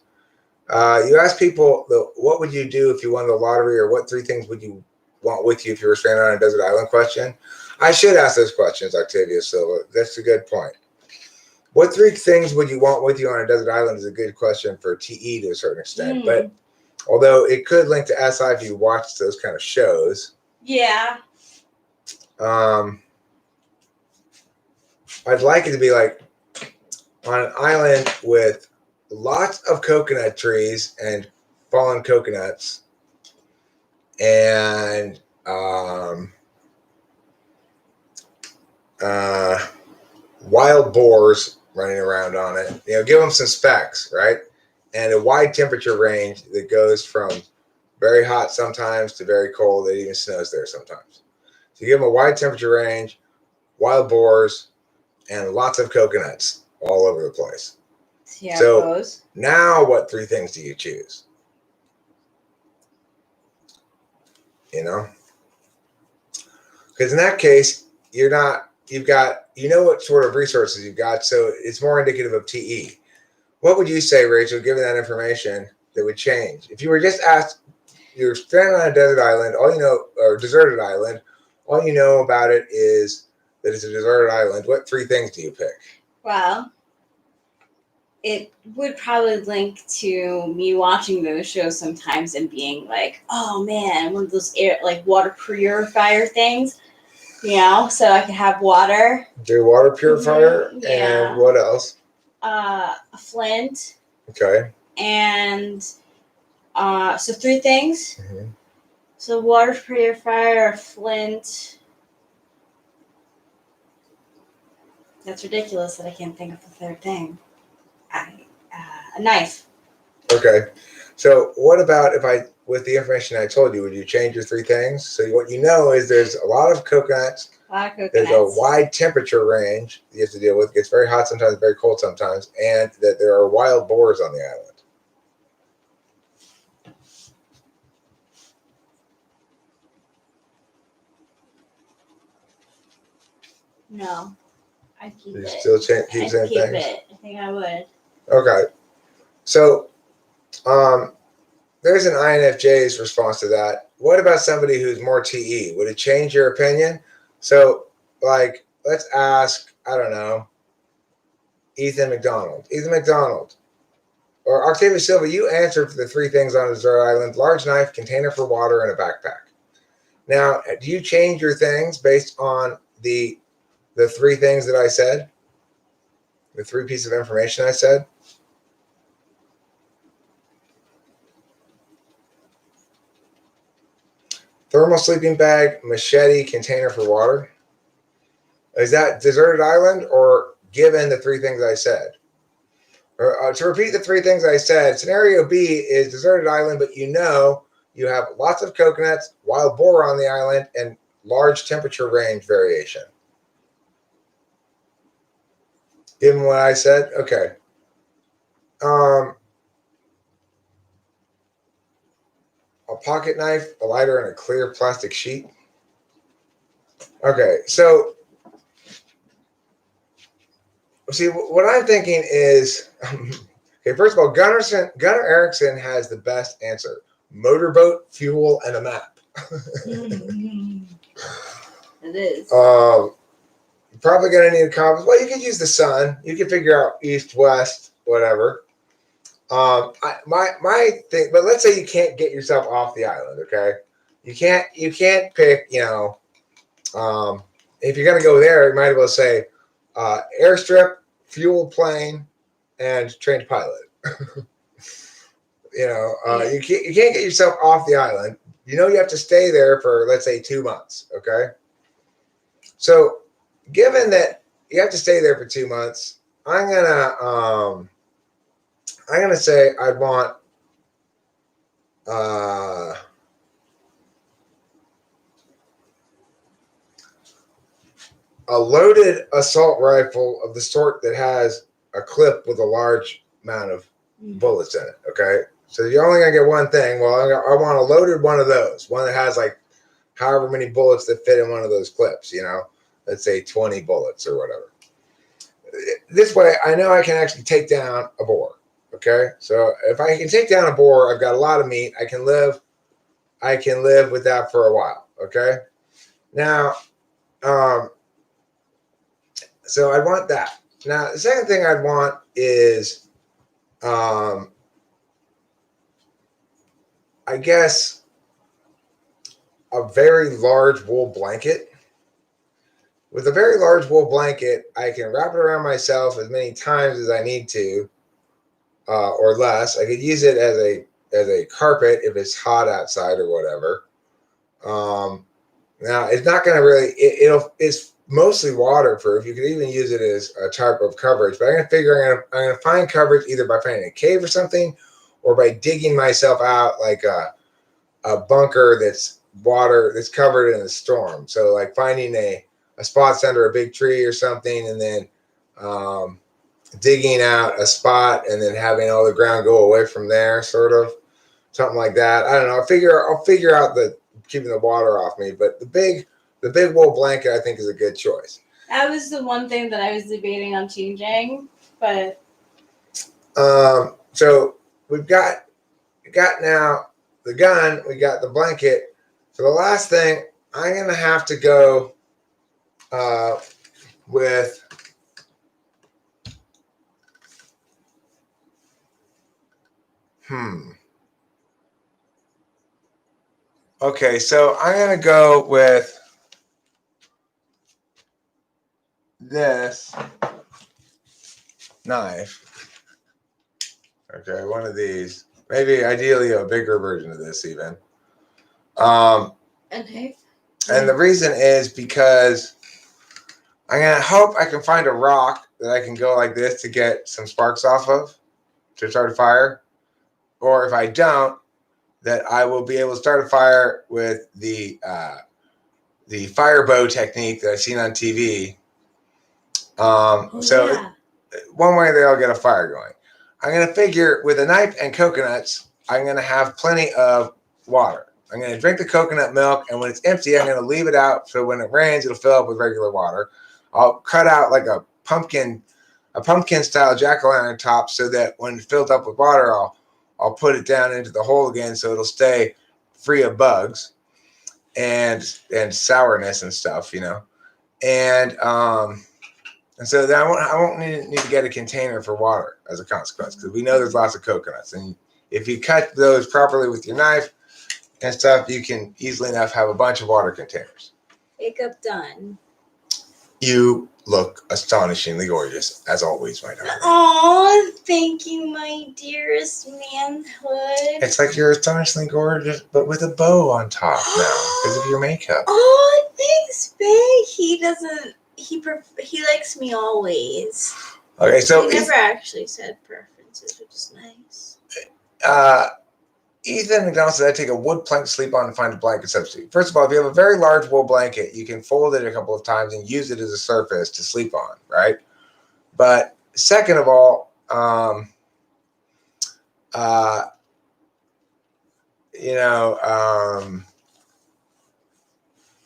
You ask people, what would you do if you won the lottery, or what 3 things would you want with you if you were stranded on a desert island question? I should ask those questions, Octavia Silva. That's a good point. What 3 things would you want with you on a desert island is a good question for TE to a certain extent. But although it could link to SI if you watch those kind of shows. Yeah. I'd like it to be like on an island with lots of coconut trees and fallen coconuts and wild boars running around on it. You know, give them some specs, right? And a wide temperature range that goes from very hot sometimes to very cold. It even snows there sometimes. So you give them a wide temperature range, wild boars, and lots of coconuts all over the place. See how So it goes. now what three things do you choose? You know? Because in that case, you've got, you know what sort of resources you've got, so it's more indicative of TE. What would you say, Rachel, given that information, that would change? If you were just asked, you're stranded on a desert island, all you know, or deserted island, all you know about it is that it's a deserted island. What three things do you pick? Well, it would probably link to me watching those shows sometimes and being like, oh man, one of those water purifier things, you know, so I could have water. Do water purifier, yeah. and what else? A flint. Okay. And so three things. Mm-hmm. So water purifier, a flint. That's ridiculous that I can't think of the third thing. A knife. Okay. So what about if I, with the information I told you, would you change your three things? So what you know is there's a lot of coconuts. There's a wide temperature range you have to deal with. It gets very hot sometimes, very cold sometimes, and that there are wild boars on the island. No, I'd keep You it. still keep saying I'd keep things? it. I think I would. Okay. So there's an INFJ's response to that. What about somebody who's more TE? Would it change your opinion? So, like, let's ask, I don't know, Ethan McDonald. Ethan McDonald. Or Octavia Silva, you answered for the three things on a desert island: large knife, container for water, and a backpack. Now, do you change your things based on the three things that I said? The three pieces of information I said? Thermal sleeping bag, machete, container for water. Is that deserted island or given the three things I said? Or, to repeat the three things I said, scenario B is deserted island, but you know you have lots of coconuts, wild boar on the island, and large temperature range variation. Given what I said? Okay. A pocket knife, a lighter, and a clear plastic sheet. Okay, so see, what I'm thinking is, okay, first of all, Gunnar Erickson has the best answer: motorboat, fuel, and a map. It is. You're probably going to need a compass. Well, you could use the sun. You can figure out east, west, whatever. My thing, but let's say you can't get yourself off the island. Okay, you can't pick. You know, if you're going to go there, you might as well say airstrip, fuel plane, and trained pilot. You know, you can't get yourself off the island. You know, you have to stay there for, let's say, 2 months. Okay, so given that you have to stay there for 2 months, I'm gonna say I'd want a loaded assault rifle of the sort that has a clip with a large amount of bullets in it. Okay, so you're only gonna get one thing. Well, I want a loaded one of those, one that has like however many bullets that fit in one of those clips. You know, let's say 20 bullets or whatever. This way, I know I can actually take down a boar. Okay, so if I can take down a boar, I've got a lot of meat. I can live with that for a while. Okay, now, so I want that. Now, the second thing I'd want is, I guess, a very large wool blanket. With a very large wool blanket, I can wrap it around myself as many times as I need to, or less. I could use it as a carpet if it's hot outside or whatever. Now it's not going to really. It's mostly waterproof. You could even use it as a type of coverage. But I'm going to figure I'm going to find coverage either by finding a cave or something, or by digging myself out like a bunker that's covered in a storm. So like finding a spot under a big tree or something, and then digging out a spot and then having all the ground go away from there, sort of something like that. I don't know. I'll figure out the keeping the water off me, but the big wool blanket I think is a good choice. That was the one thing that I was debating on changing, but so we've got now the gun, we got the blanket. For the last thing, I'm gonna have to go with Okay, so I'm gonna go with this knife. Okay, one of these. Maybe ideally a bigger version of this even. okay. And the reason is because I'm gonna hope I can find a rock that I can go like this to get some sparks off of to start a fire. Or if I don't, that I will be able to start a fire with the fire bow technique that I've seen on TV. So one way they'll get a fire going. I'm going to figure with a knife and coconuts, I'm going to have plenty of water. I'm going to drink the coconut milk, and when it's empty, I'm going to leave it out so when it rains, it'll fill up with regular water. I'll cut out like a pumpkin style jack-o'-lantern top so that when it's filled up with water, I'll put it down into the hole again so it'll stay free of bugs and sourness and stuff, And so then I won't need to get a container for water as a consequence, because we know there's lots of coconuts. And if you cut those properly with your knife and stuff, you can easily enough have a bunch of water containers. Makeup done. You look astonishingly gorgeous, as always, my darling. Oh, thank you, my dearest manhood. It's like you're astonishingly gorgeous, but with a bow on top now because of your makeup. Oh, thanks, babe. He likes me always. Okay, so he never actually said preferences, which is nice. Ethan McDonald said, I take a wood plank to sleep on and find a blanket substitute. First of all, if you have a very large wool blanket, you can fold it a couple of times and use it as a surface to sleep on, right? But second of all,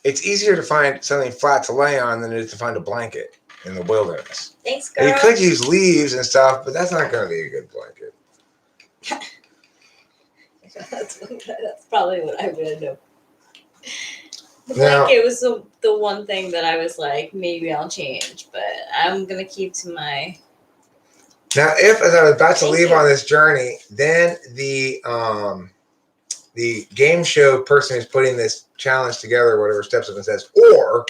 it's easier to find something flat to lay on than it is to find a blanket in the wilderness. Thanks, girl. And you could use leaves and stuff, but that's not going to be a good blanket. That's probably what I'm going to do. The blanket was the one thing that I was like, maybe I'll change, but I'm going to keep to my... Now, if as I was about to leave on this journey, then the game show person who's putting this challenge together, whatever, steps up and says, or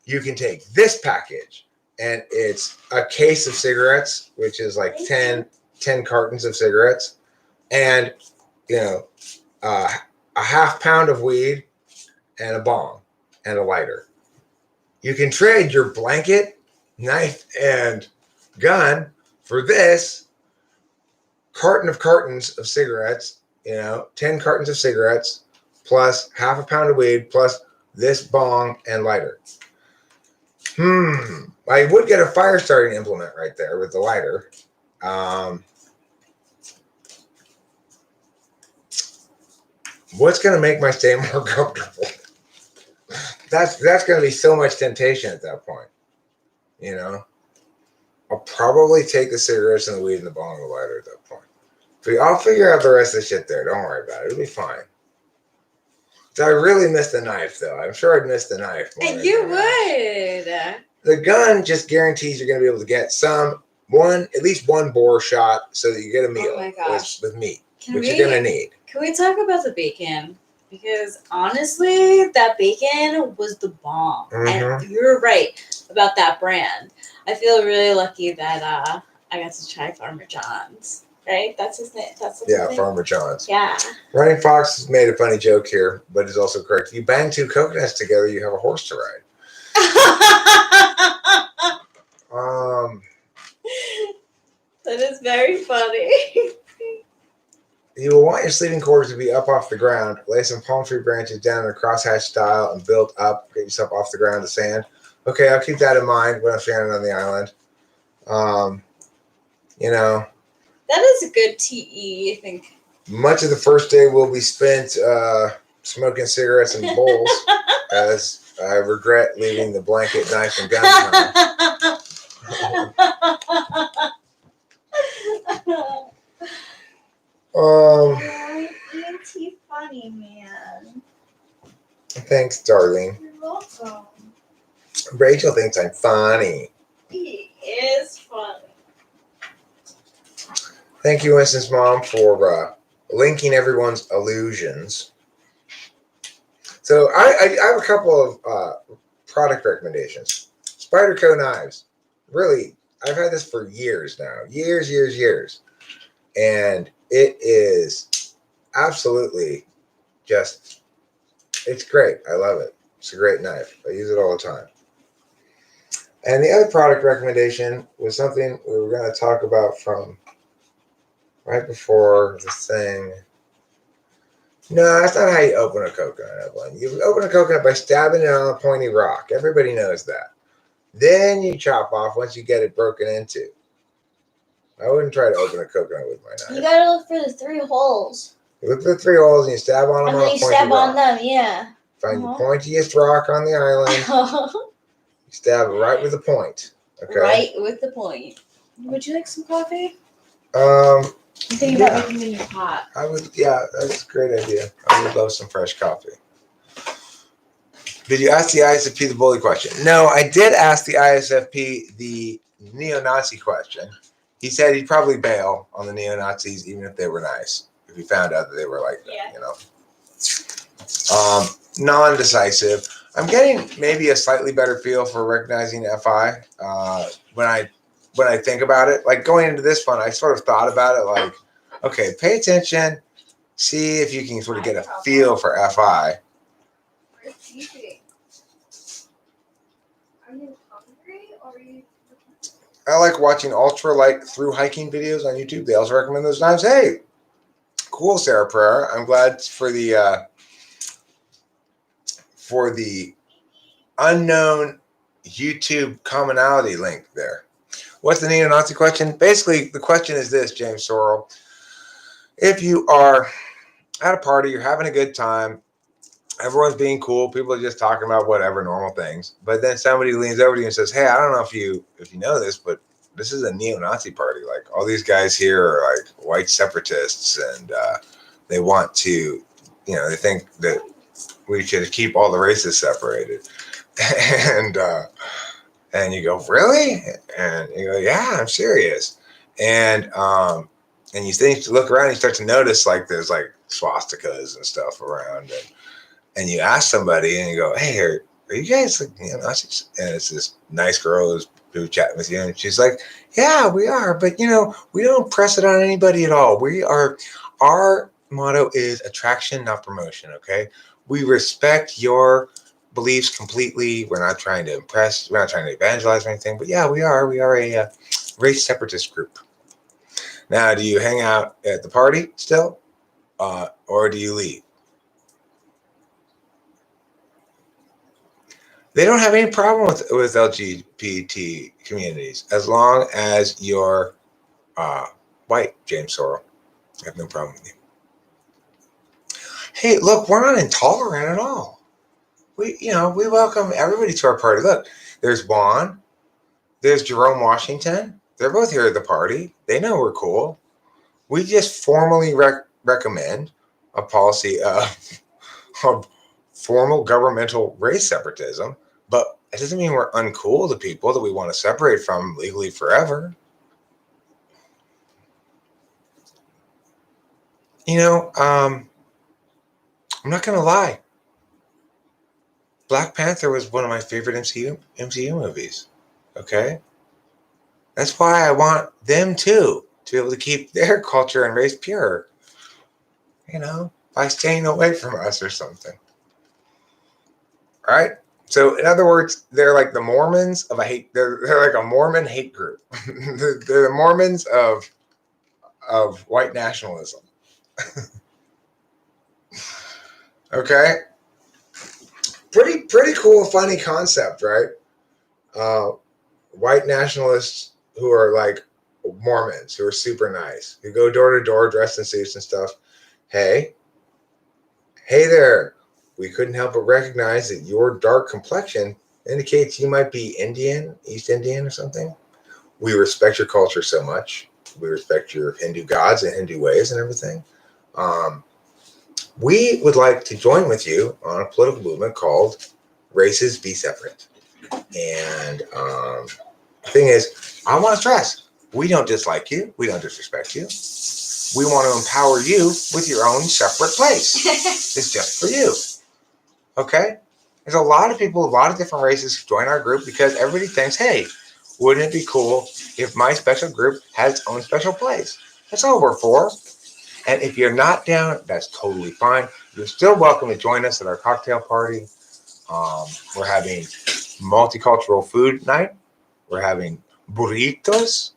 you can take this package, and it's a case of cigarettes, which is like 10 cartons of cigarettes, and a half pound of weed and a bong and a lighter. You can trade your blanket, knife, and gun for this cartons of cigarettes, 10 cartons of cigarettes, plus half a pound of weed, plus this bong and lighter. I would get a fire starting implement right there with the lighter. What's going to make my stay more comfortable? That's going to be so much temptation at that point. I'll probably take the cigarettes and the weed and the bong and the lighter at that point. I'll figure out the rest of the shit there. Don't worry about it. It'll be fine. So I really missed the knife, though. I'm sure I'd miss the knife. You would. The gun just guarantees you're going to be able to get at least one bore shot so that you get a meal with meat, which you're going to need. Can we talk about the bacon? because honestly, that bacon was the bomb. Mhm. And you're right about that brand. I feel really lucky that I got to try Farmer John's. Right? That's his name. That's his Yeah, name. Farmer John's. Yeah. Running Fox has made a funny joke here, but is also correct. If you bang two coconuts together, you have a horse to ride. That is very funny. You will want your sleeping quarters to be up off the ground. Lay some palm tree branches down in a crosshatch style and build up. Get yourself off the ground to sand. Okay, I'll keep that in mind when I'm stranded on the island. You know, That is a good TE, I think. much of the first day will be spent smoking cigarettes and bowls, as I regret leaving the blanket, knife, and gun behind. E.T. funny, man. Thanks, darling. You're welcome. Rachel thinks I'm funny. He is funny. Thank you, Winston's mom, for linking everyone's illusions. So I have a couple of product recommendations. Spyderco knives. Really, I've had this for years now. Years. And it is absolutely just, it's great. I love it. It's a great knife. I use it all the time. And the other product recommendation was something we were going to talk about from right before the thing. No, that's not how you open a coconut, Evelyn. You open a coconut by stabbing it on a pointy rock. Everybody knows that. Then you chop off once you get it broken into. I wouldn't try to open a coconut with my knife. You gotta look for the 3 holes. You look for the 3 holes and you stab on them And on then a you pointy stab rock. on them, yeah. Find the pointiest rock on the island. You stab it right with the point. Okay. Right with the point. Would you like some coffee? I'm thinking about making a new pot. I would, yeah, that's a great idea. I would love some fresh coffee. Did you ask the ISFP the bully question? No, I did ask the ISFP the neo-Nazi question. He said he'd probably bail on the neo-Nazis even if they were nice, if he found out that they were like that, you know. Non-decisive. I'm getting maybe a slightly better feel for recognizing FI when I think about it. Like going into this one, I sort of thought about it like, okay, pay attention, see if you can sort of get a feel for FI. Are you hungry or are you? I like watching ultra-light through hiking videos on YouTube. They also recommend those knives. Hey, cool, Sarah Pereira. I'm glad for the unknown YouTube commonality link there. What's the neo-Nazi question? Basically, the question is this, James Sorrell. If you are at a party, you're having a good time, everyone's being cool, people are just talking about whatever normal things, but then somebody leans over to you and says, hey, I don't know if you know this, but this is a neo-Nazi party. Like all these guys here are like white separatists and they want to, they think that we should keep all the races separated. And you go, really? And you go, yeah, I'm serious. And you think to look around, and you start to notice like there's like swastikas and stuff around, and you ask somebody, and you go, hey, are you guys like neo-Nazis? And it's this nice girl who's chatting with you, and she's like, yeah, we are, but we don't press it on anybody at all. Our motto is attraction, not promotion. Okay, we respect your beliefs completely. We're not trying to impress. We're not trying to evangelize or anything. But yeah, we are a race separatist group. Now, do you hang out at the party still, or do you leave? They don't have any problem with LGBT communities as long as you're white, James Sorrell. I have no problem with you. Hey, look, we're not intolerant at all. We welcome everybody to our party. Look, there's Juan, there's Jerome Washington. They're both here at the party. They know we're cool. We just formally recommend a policy of formal governmental race separatism, but it doesn't mean we're uncool to people that we want to separate from legally forever. I'm not gonna lie. Black Panther was one of my favorite MCU movies. Okay, that's why I want them too to be able to keep their culture and race pure. By staying away from us or something. Right? So, in other words, they're like the Mormons of a hate. They're like a Mormon hate group. They're the Mormons of white nationalism. Okay, pretty cool, funny concept, right? Uh, White nationalists who are like Mormons, who are super nice, who go door to door dressed in suits and stuff. Hey, hey there. We couldn't help but recognize that your dark complexion indicates you might be Indian, East Indian or something. We respect your culture so much. We respect your Hindu gods and Hindu ways and everything. Um, we would like to join with you on a political movement called Races Be Separate. And the thing is, I want to stress, we don't dislike you. We don't disrespect you. We want to empower you with your own separate place. It's just for you. Okay? There's a lot of people, a lot of different races who join our group because everybody thinks, hey, wouldn't it be cool if my special group had its own special place? That's all we're for. And if you're not down, that's totally fine. You're still welcome to join us at our cocktail party. We're having multicultural food night. We're having burritos,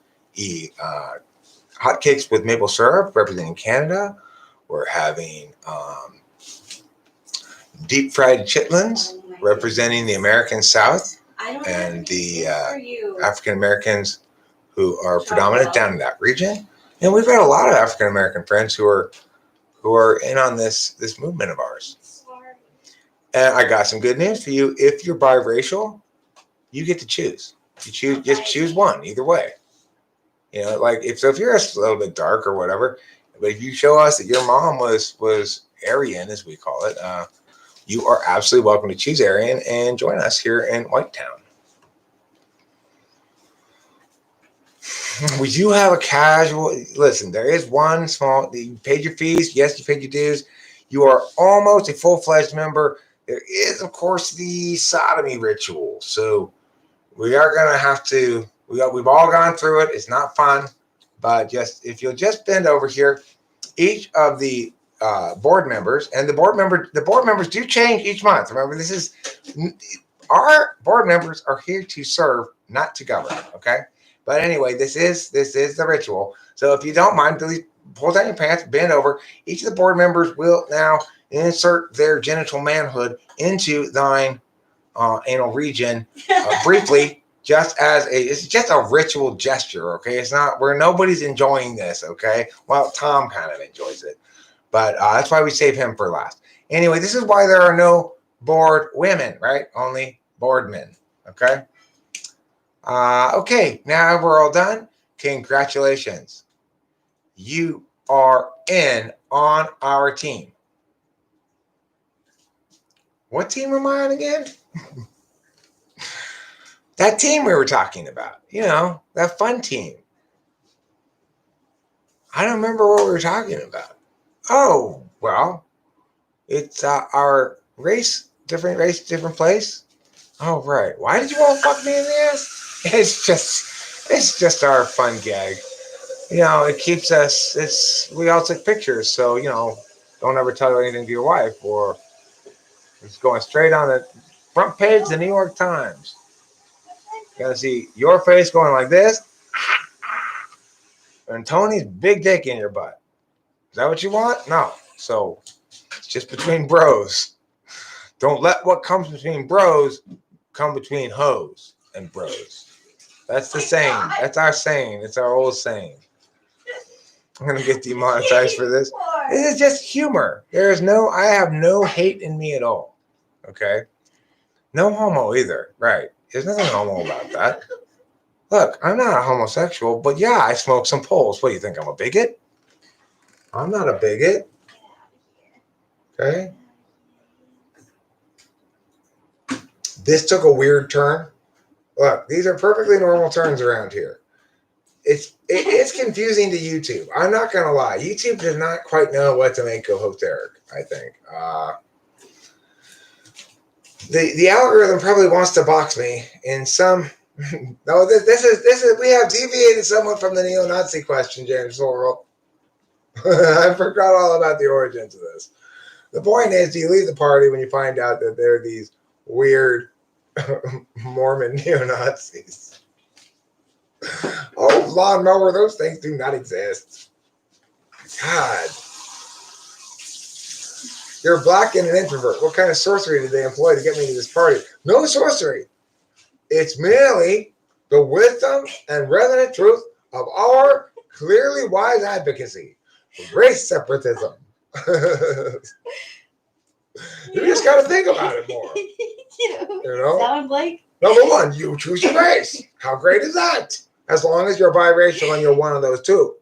hotcakes with maple syrup representing Canada. We're having deep fried chitlins representing the American South and the African Americans who are predominant down in that region. And we've got a lot of African American friends who are in on this movement of ours. And I got some good news for you. If you're biracial, you get to choose. Just choose one, either way. Like if you're a little bit dark or whatever, but if you show us that your mom was Aryan, as we call it, you are absolutely welcome to choose Aryan and join us here in Whitetown. We do have a casual. Listen, there is one small. You paid your fees. Yes, you paid your dues. You are almost a full-fledged member. There is, of course, the sodomy ritual. So we are going to have to. We've all gone through it. It's not fun, but if you'll just bend over here, each of the board members and the board members do change each month. Remember, our board members are here to serve, not to govern. Okay. But anyway, this is the ritual. So if you don't mind, please pull down your pants, bend over. Each of the board members will now insert their genital manhood into thine anal region briefly, it's just a ritual gesture. Okay, it's not where nobody's enjoying this. Okay, well, Tom kind of enjoys it, but that's why we save him for last. Anyway, this is why there are no board women, right? Only board men. Okay. Okay, now we're all done. Congratulations. You are in on our team. What team am I on again? That team we were talking about. That fun team. I don't remember what we were talking about. Oh, well, it's our different race, different place. Oh, right. Why did you want to fuck me in the ass? It's just our fun gag. It keeps us. We all take pictures, so don't ever tell anything to your wife, or it's going straight on the front page of the New York Times. You gotta see your face going like this, and Tony's big dick in your butt. Is that what you want? No. So it's just between bros. Don't let what comes between bros come between hoes and bros. That's the saying. That's our saying. It's our old saying. I'm gonna get demonetized for this. This is just humor. I have no hate in me at all. Okay? No homo either. Right. There's nothing homo about that. Look, I'm not a homosexual, but yeah, I smoke some poles. What do you think? I'm a bigot? I'm not a bigot. Okay? This took a weird turn. Look, these are perfectly normal turns around here. It's confusing to YouTube. I'm not gonna lie. YouTube does not quite know what to make of Host Eric, I think. The algorithm probably wants to box me in some. No, this is we have deviated somewhat from the neo-Nazi question, James Sorrell. I forgot all about the origins of this. The point is, do you leave the party when you find out that there are these weird Mormon neo-Nazis? Oh, lawnmower, those things do not exist. God. You're black and an introvert. What kind of sorcery did they employ to get me to this party? No sorcery. It's merely the wisdom and resonant truth of our clearly wise advocacy for race separatism. You just got to think about it more. You know? Sound like Number one, you choose your race. How great is that? As long as you're biracial and you're one of those two.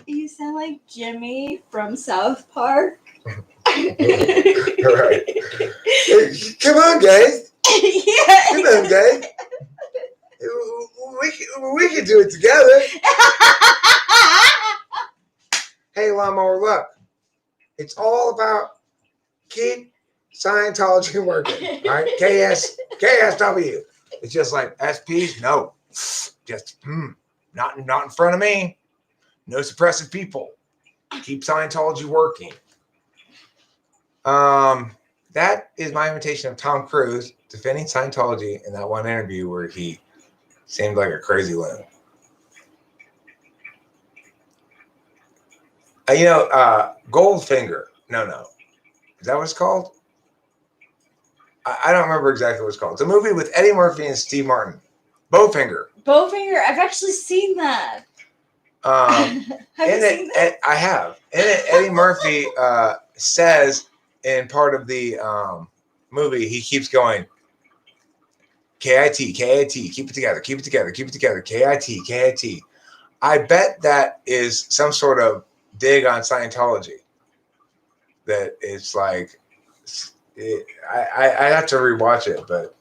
you sound like Jimmy from South Park. Right. Hey, come on, guys. Yeah. Come on, guys. We can do it together. Hey, lawnmower, look. It's all about keep Scientology working, right? KSW. It's just like SPs, no. Just not in front of me. No suppressive people. Keep Scientology working. That is my imitation of Tom Cruise defending Scientology in that one interview where he seemed like a crazy loon. Goldfinger. No. Is that what it's called? I don't remember exactly what it's called. It's a movie with Eddie Murphy and Steve Martin. Bowfinger. I've actually seen that. Have you seen that? I have. In it, Eddie Murphy says in part of the movie, he keeps going, KIT, keep it together, KIT. I bet that is some sort of dig on Scientology. That it's like, I have to rewatch it, but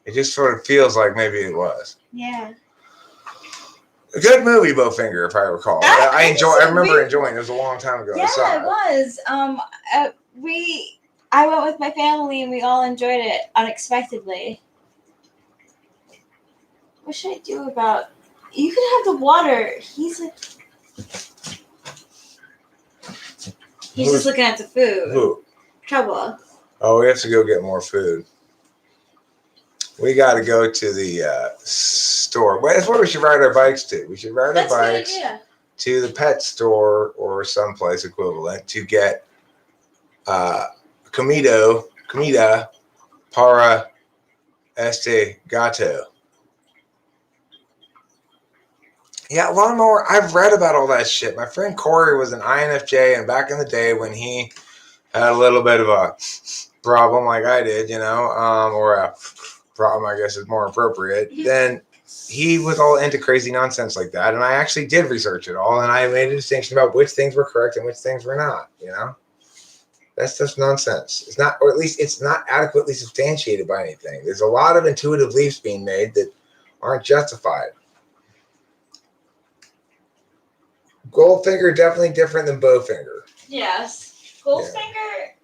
it just sort of feels like maybe it was. Yeah. A good movie, Bowfinger, if I recall. I remember enjoying it. It was a long time ago. Yeah, it was. I went with my family and we all enjoyed it unexpectedly. What should I do about? You can have the water. He's just looking at the food. Who? Trouble. Oh, we have to go get more food. We got to go to the store. Well, that's what we should ride our bikes to. We should ride our bikes to the pet store or someplace equivalent to get comida para este gato. Yeah, lawnmower. I've read about all that shit. My friend Corey was an INFJ, and back in the day when he had a little bit of a problem like I did, or a problem, I guess is more appropriate, then he was all into crazy nonsense like that. And I actually did research it all, and I made a distinction about which things were correct and which things were not, That's just nonsense. It's not, or at least it's not adequately substantiated by anything. There's a lot of intuitive leaps being made that aren't justified. Goldfinger definitely different than Bowfinger. Yes. Goldfinger,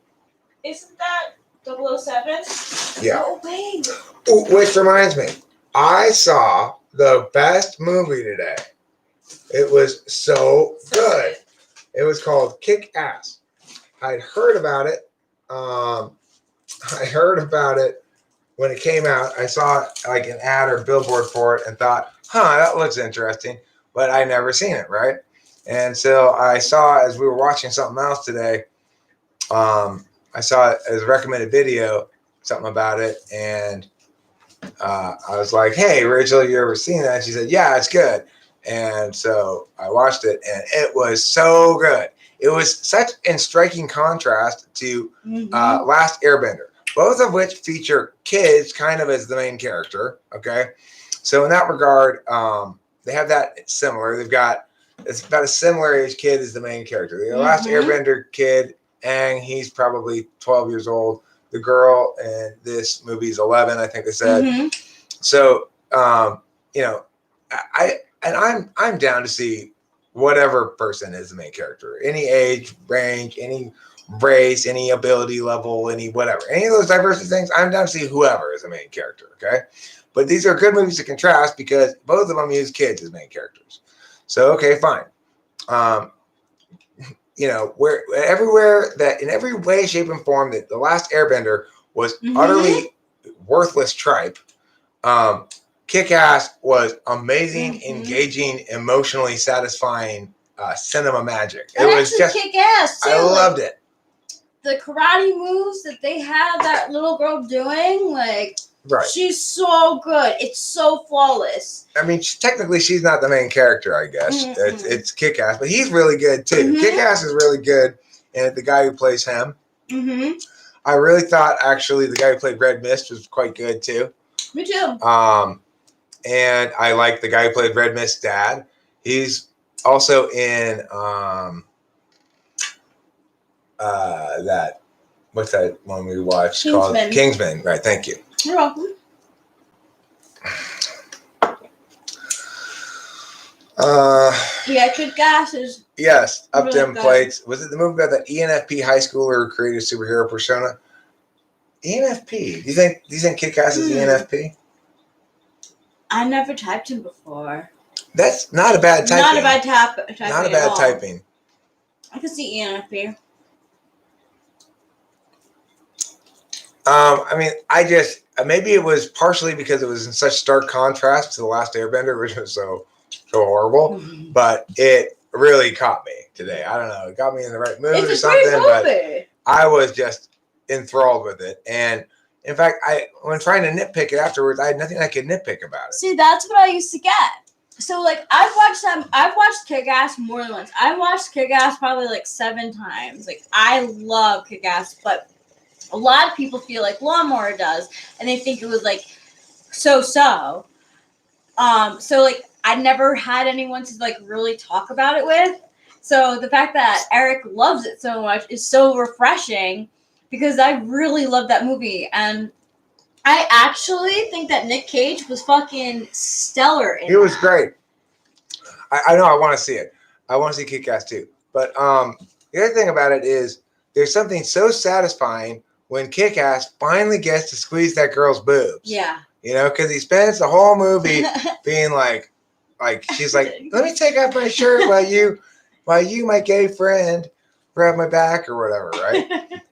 isn't that 007? Yeah. No way. Ooh, which reminds me, I saw the best movie today. It was so good. It was called Kick Ass. I'd heard about it. I heard about it when it came out. I saw like an ad or billboard for it and thought, that looks interesting. But I never seen it, right? And so I saw, as we were watching something else today, I saw it as a recommended video, something about it. And I was like, hey, Rachel, you ever seen that? And she said, yeah, it's good. And so I watched it, and it was so good. It was such in striking contrast to Last Airbender, both of which feature kids kind of as the main character. Okay. So in that regard, they have that similar. It's about a similar age kid as the main character. The Last Airbender kid, Aang, he's probably 12 years old. The girl in this movie is 11, I think they said. So, I'm down to see whatever person is the main character, any age range, any race, any ability level, any whatever, any of those diversity things. I'm down to see whoever is the main character. Okay, but these are good movies to contrast because both of them use kids as main characters. So okay, fine. Where everywhere that in every way, shape, and form that The Last Airbender was utterly worthless tripe. Kick-Ass was amazing, engaging, emotionally satisfying cinema magic. It was just Kick-Ass too. I loved it. The karate moves that they had that little girl doing, right. She's so good. It's so flawless. I mean, technically, she's not the main character, I guess. It's Kick-Ass, but he's really good too. Kick-Ass is really good, and the guy who plays him. I really thought actually the guy who played Red Mist was quite good too. Me too. And I like the guy who played Red Mist's dad. He's also in that what's that one we watched called Kingsman. Right, thank you. You're welcome. Kick-Ass is up really them good. plates. Was it the movie about that ENFP high schooler who created superhero persona? ENFP. Do you think Kick-Ass is ENFP? I never typed him before. That's not a bad typing. Not a bad typing. Not a bad typing. I can see ENFP. I mean, I just maybe it was partially because it was in such stark contrast to The Last Airbender, which was so horrible. But it really caught me today. I don't know. It got me in the right mood or something. But I was just enthralled with it. And in fact, when trying to nitpick it afterwards, I had nothing I could nitpick about it. See, that's what I used to get. So, I've watched Kick-Ass more than once. I watched Kick-Ass probably 7 times. I love Kick-Ass, but a lot of people feel like Lawnmower does, and they think it was so-so. I never had anyone to really talk about it with. So the fact that Eric loves it so much is so refreshing because I really love that movie. And I actually think that Nick Cage was fucking stellar in it. He was great. I know I want to see it. I want to see Kick-Ass too. But the other thing about it is there's something so satisfying when Kick-Ass finally gets to squeeze that girl's boobs. Yeah. Because he spends the whole movie being like she's like, let me take off my shirt while you, my gay friend, grab my back or whatever, right?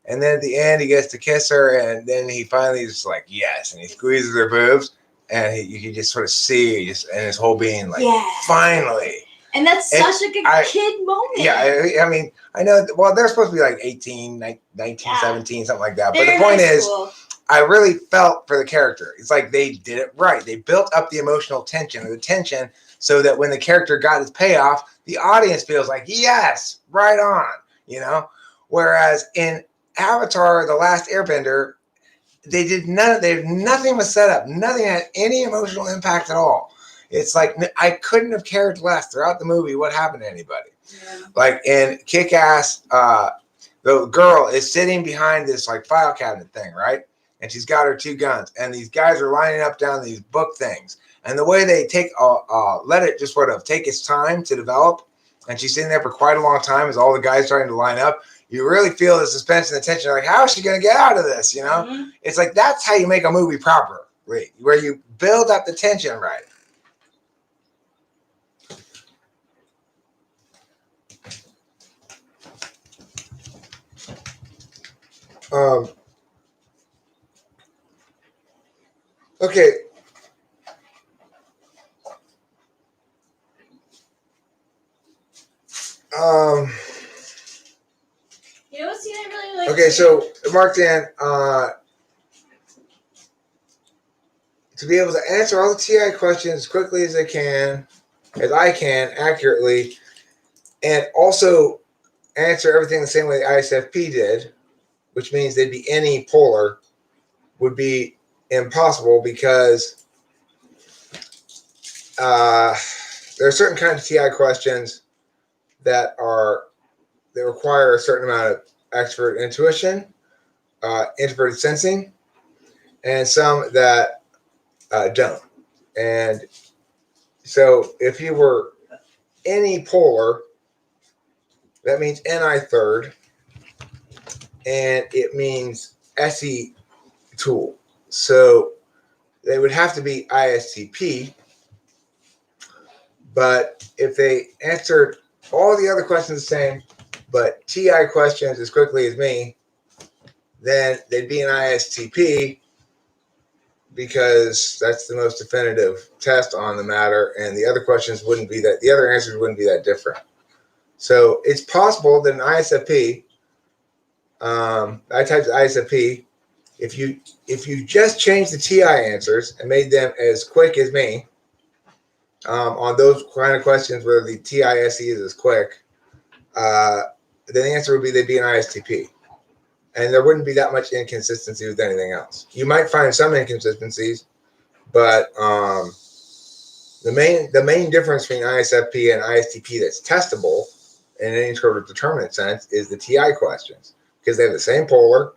And then at the end, he gets to kiss her, and then he finally is like, yes, and he squeezes her boobs, and you can just sort of see, and his whole being like, finally. And that's such a kid moment. Yeah, I mean, I know, well, they're supposed to be 18, 19, 17, something like that. But the point is, I really felt for the character. It's like they did it right. They built up the emotional tension or the tension so that when the character got his payoff, the audience feels like, yes, right on, Whereas in Avatar, The Last Airbender, nothing was set up. Nothing had any emotional impact at all. It's like I couldn't have cared less throughout the movie what happened to anybody. Yeah. In Kick-Ass, the girl is sitting behind this file cabinet thing, right? And she's got her 2 guns, and these guys are lining up down these book things. And the way they let it just sort of take its time to develop, and she's sitting there for quite a long time as all the guys starting to line up. You really feel the suspense and the tension. How is she going to get out of this? It's like that's how you make a movie properly, where you build up the tension right. Okay. You know what scene I really like? Okay, so Mark Dan, to be able to answer all the TI questions as quickly as I can, accurately, and also answer everything the same way the ISFP did, which means they'd be any polar, would be impossible because there are certain kinds of TI questions that require a certain amount of expert intuition, introverted sensing, and some that don't. And So if you were any polar, that means Ni third, and it means SE tool. So they would have to be ISTP. But if they answered all the other questions the same, but TI questions as quickly as me, then they'd be an ISTP because that's the most definitive test on the matter, and the other questions wouldn't be that. The other answers wouldn't be that different. So it's possible that an ISFP, I typed ISFP. If you just changed the TI answers and made them as quick as me, on those kind of questions where the TISE is as quick, then the answer would be they'd be an ISTP. And there wouldn't be that much inconsistency with anything else. You might find some inconsistencies, but the main difference between ISFP and ISTP that's testable in any sort of determinate sense is the TI questions, because they have the same polar,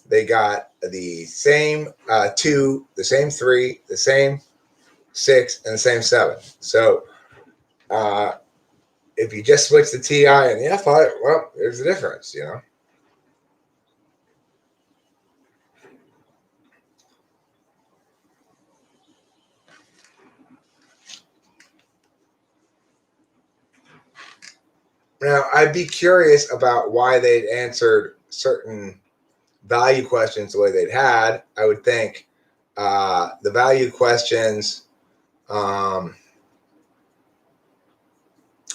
they got the same 2, the same 3, the same 6, and the same 7. So if you just switch the TI and the FI, well, there's a difference, you know. Now, I'd be curious about why they'd answered certain value questions the way they'd had. I would think the value questions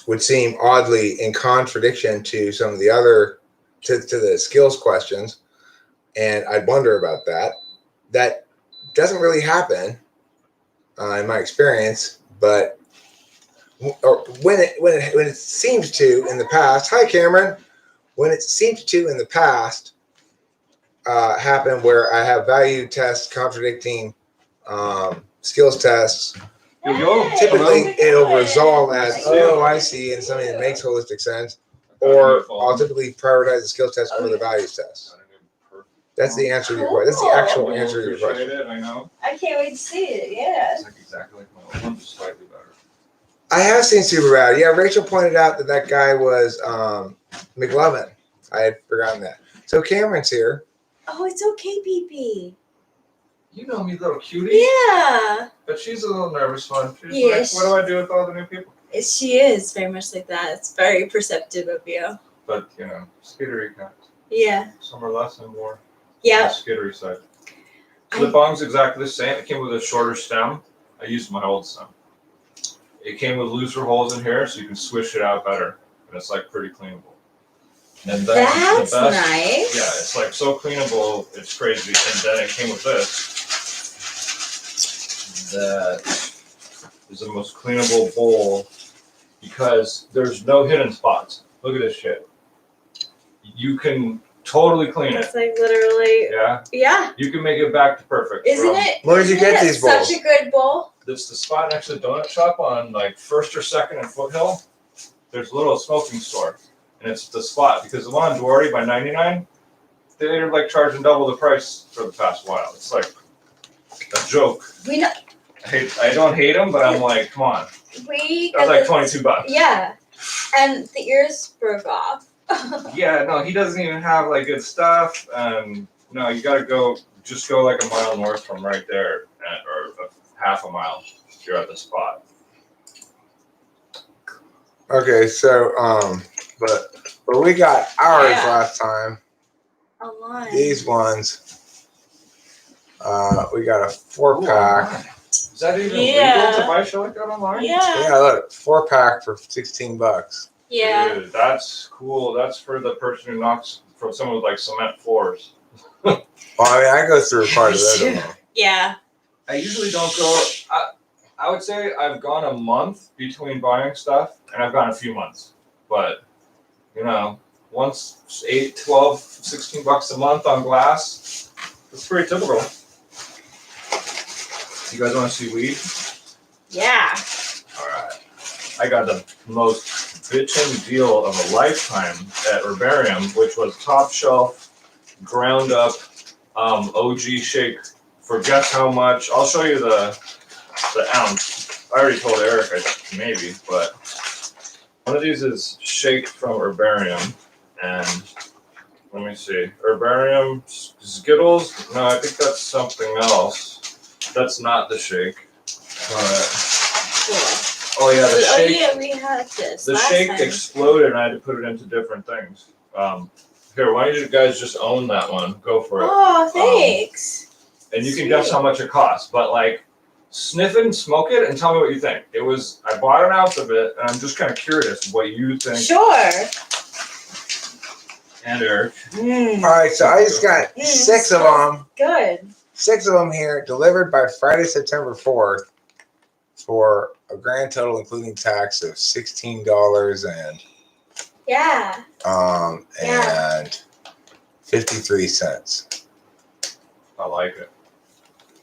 would seem oddly in contradiction to some of the other, to the skills questions. And I'd wonder about that. That doesn't really happen in my experience, but when it seems to in the past. Hi, Cameron. When it seems to in the past happen where I have value tests contradicting skills tests. Typically, it'll resolve as, oh, I see, and something that makes holistic sense, or I'll typically prioritize the skills test over the values test. That's the answer to your question. That's the actual answer to your question. I know. I can't wait to see it. Yeah. It's like exactly like my old one, just slightly better. I have seen Superbad. Yeah, Rachel pointed out that guy was McLovin. I had forgotten that. So Cameron's here. Oh, it's okay, BB. You know me, little cutie. Yeah. But she's a little nervous one. She's Yes. like, what do I do with all the new people? She is very much like that. It's very perceptive of you. But, you know, skittery cats. Yeah. Some are less and more. Yeah. On the skittery side. So the bong's exactly the same. It came with a shorter stem. I used my old stem. It came with looser holes in here, so you can swish it out better. And it's like pretty cleanable. And then That's the best, nice. Yeah, it's like so cleanable, it's crazy. And then it came with this. That is the most cleanable bowl because there's no hidden spots. Look at this shit. You can totally clean It's it. like literally. Yeah. Yeah. You can make it back to perfect. Isn't it? Where did you get these bowls? Such a good bowl. That's the spot next to the donut shop on like 1st or 2nd and Foothill. There's a little smoking store. And it's the spot because the one on Duarte by 99, they're like charging double the price for the past while. It's like a joke. We know. I don't hate them, but I'm like, come on. That's like $22. Yeah. And the ears broke off. Yeah, no, he doesn't even have like good stuff. No, you gotta just go like a mile north from right there, or half a mile. You're at the spot. Okay, so but we got ours last time. Online. These ones, we got a 4-pack. Is that even legal to buy shit like that online? Yeah. Yeah, look, 4-pack for $16. Yeah. Dude, that's cool. That's for the person who knocks from someone with like cement floors. Well, I mean, I go through quite a bit of them. Yeah. I usually don't go. I would say I've gone a month between buying stuff, and I've gone a few months. But, you know, once 8, 12, $16 a month on glass, that's pretty typical. You guys want to see weed? Yeah. All right. I got the most bitchin' deal of a lifetime at Herbarium, which was top shelf, ground up, OG shake for guess how much. I'll show you the ounce. I already told Eric, maybe, but one of these is shake from herbarium, and let me see, herbarium Skittles. No, I think that's something else. That's not the shake. Oh yeah, the shake. Oh yeah, we had this. The last shake time. exploded, and I had to put it into different things. Here, why don't you guys just own that one? Go for it. Oh, thanks. And you can guess how much it costs, but like, sniff it and smoke it, and tell me what you think. I bought an ounce of it, and I'm just kind of curious what you think. Sure. And Eric. All right, so I just got 6 of them. Good. 6 of them here, delivered by Friday, September 4th, for a grand total, including tax, of $16 Yeah. and 53 cents. I like it.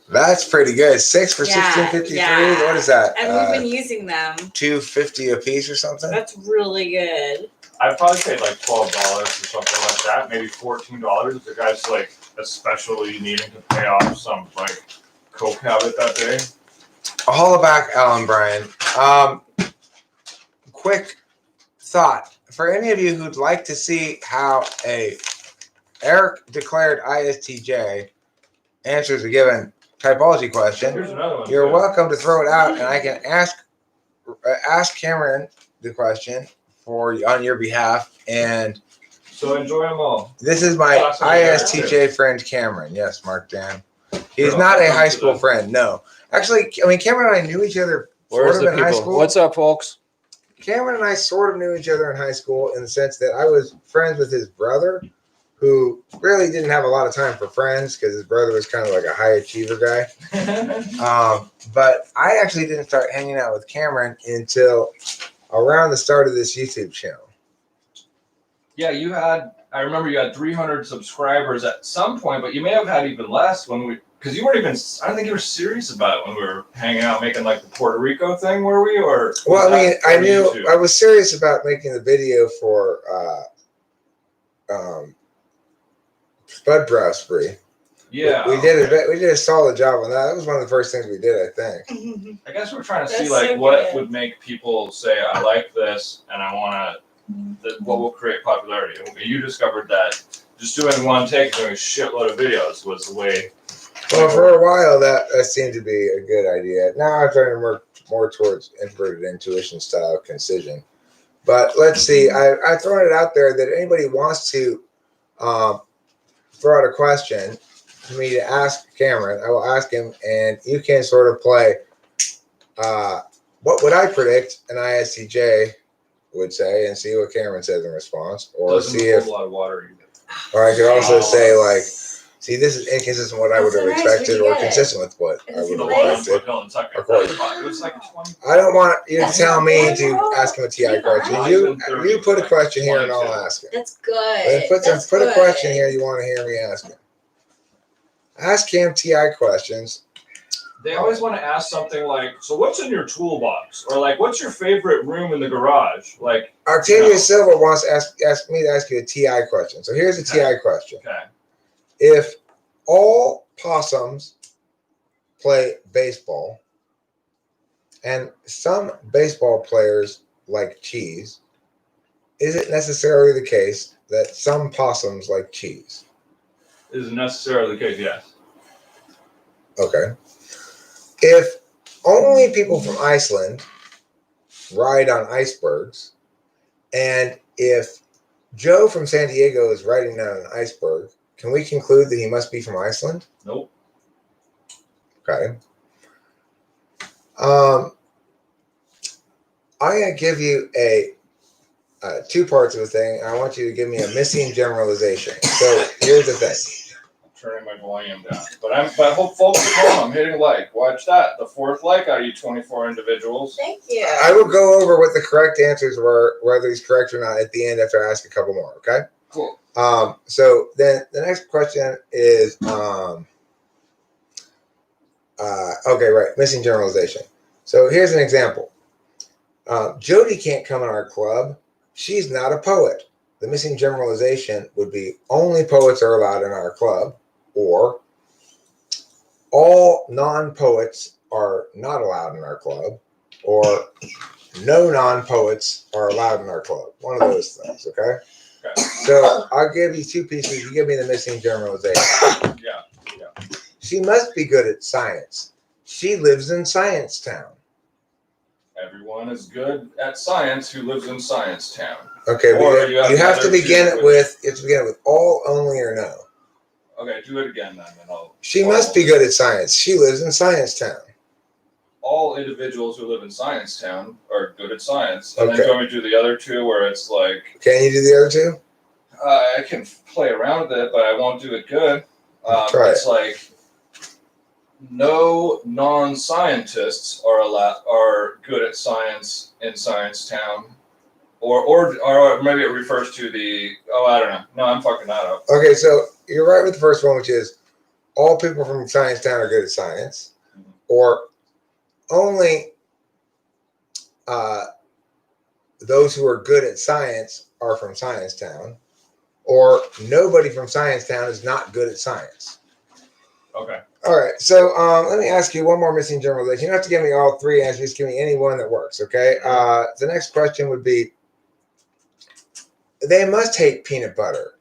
That's pretty good. 6 for 16.53. yeah. What is that? And we've been using them. $2.50 a piece or something. That's really good. I probably paid like $12 or something like that, maybe $14 if the guy's like especially needing to pay off some like coke habit that day. A holla back, Alan Bryan. Quick thought for any of you who'd like to see how a Eric declared ISTJ answers a given typology question. Here's another one. You're welcome to throw it out, and I can ask Cameron the question on your behalf. And so enjoy them all. this is my ISTJ friend Cameron. Yes, Mark Dan. He's not a high school friend. No, actually, I mean Cameron and I knew each other sort of in high school. What's up, folks? Cameron and I sort of knew each other in high school in the sense that I was friends with his brother, who really didn't have a lot of time for friends because his brother was kind of like a high achiever guy. But I actually didn't start hanging out with Cameron until around the start of this YouTube channel. Yeah, I remember you had 300 subscribers at some point, but you may have had even less because you weren't even, I don't think you were serious about it when we were hanging out making like the Puerto Rico thing, were we? Well, I mean, I knew I was serious about making the video for Spud Brow Spree. Yeah. We did a solid job on that. That was one of the first things we did, I think. I guess we're trying to see That's like so what good. would make people say, I like this and I want to, what will create popularity. You discovered that just doing one take, doing a shitload of videos was the way. Well, for a while, that seemed to be a good idea. Now I'm trying to work more towards inverted intuition style concision. But let's see. I've thrown it out there that anybody wants to throw out a question for me to ask Cameron, I will ask him, and you can sort of play what would I predict an ISTJ would say, and see what Cameron says in response, or Doesn't see hold if, a lot of water either. or I could also say like, see, this is inconsistent with what I would That's have so nice. expected, Where'd or you get it? consistent with what I Is would it have nice? expected. Of course. It was like 20. I don't want you to That's tell me not to bad. ask him a TI question. Nice. You put a question here and I'll ask him. That's good. Then put That's a good. question here you want to hear me ask him. Ask him TI questions. They always want to ask something like, so what's in your toolbox? Or like, what's your favorite room in the garage? Like, Octavia Silva wants to ask me to ask you a TI question. So here's a TI question. okay. If all possums play baseball and some baseball players like cheese, is it necessarily the case that some possums like cheese? Isn't necessarily the case, yes. Okay. If only people from Iceland ride on icebergs, and if Joe from San Diego is riding down an iceberg, can we conclude that he must be from Iceland? Nope. Okay. I'm going to give you two parts of the thing. I want you to give me a missing generalization. So here's the thing. Turning my volume down. But I hope folks at home, I'm hitting like. Watch that. The fourth like out of you 24 individuals. Thank you. I will go over what the correct answers were, whether he's correct or not, at the end after I ask a couple more, okay? Cool. So then the next question is, okay, right, missing generalization. So here's an example. Jody can't come in our club. She's not a poet. The missing generalization would be only poets are allowed in our club, or all non-poets are not allowed in our club, or no non-poets are allowed in our club. One of those things, okay? Okay. So I'll give you two pieces. You give me the missing generalization. Yeah. She must be good at science. She lives in Science Town. Everyone is good at science who lives in Science Town. Okay, Or you have to begin it with all, only, or no. Okay, do it again then, and I'll. She must be good at science. She lives in Science Town. All individuals who live in Science Town are good at science. And Okay. then do you want me to do the other two where it's like. Can you do the other two? I can play around with it, but I won't do it good. Try it's like no non-scientists are good at science in Science Town, or maybe it refers to the I don't know. No, I'm fucking that up. Okay, so you're right with the first one, which is all people from Science Town are good at science, or only those who are good at science are from Science Town, or nobody from Science Town is not good at science. Okay. All right, so let me ask you one more missing generalization. You don't have to give me all three answers, just give me any one that works, okay? The next question would be, they must hate peanut butter.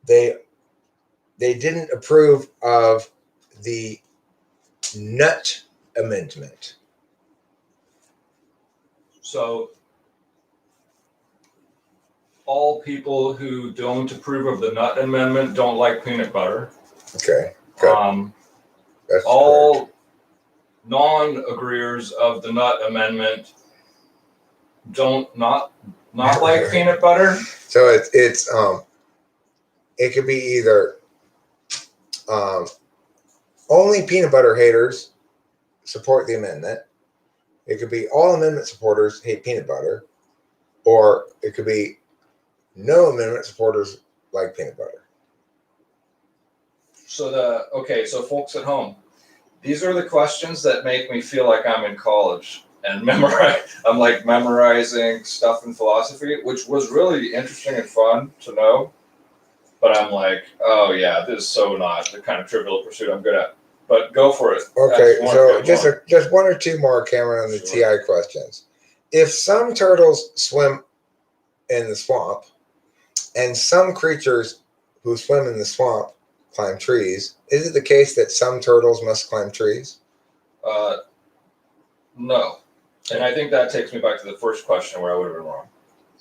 They didn't approve of the nut amendment. So all people who don't approve of the nut amendment don't like peanut butter. Okay. Good. That's all correct. non-agreeers of the nut amendment don't not like peanut butter. So it could be either only peanut butter haters support the amendment. It could be all amendment supporters hate peanut butter, or it could be no amendment supporters like peanut butter. So folks at home, these are the questions that make me feel like I'm in college and I'm like memorizing stuff in philosophy, which was really interesting and fun to know. But I'm like, oh yeah, this is so not the kind of trivial pursuit I'm good at. But go for it. Okay, so just one or two more, Cameron, on the TI questions. If some turtles swim in the swamp, and some creatures who swim in the swamp climb trees, is it the case that some turtles must climb trees? No. And I think that takes me back to the first question where I would have been wrong.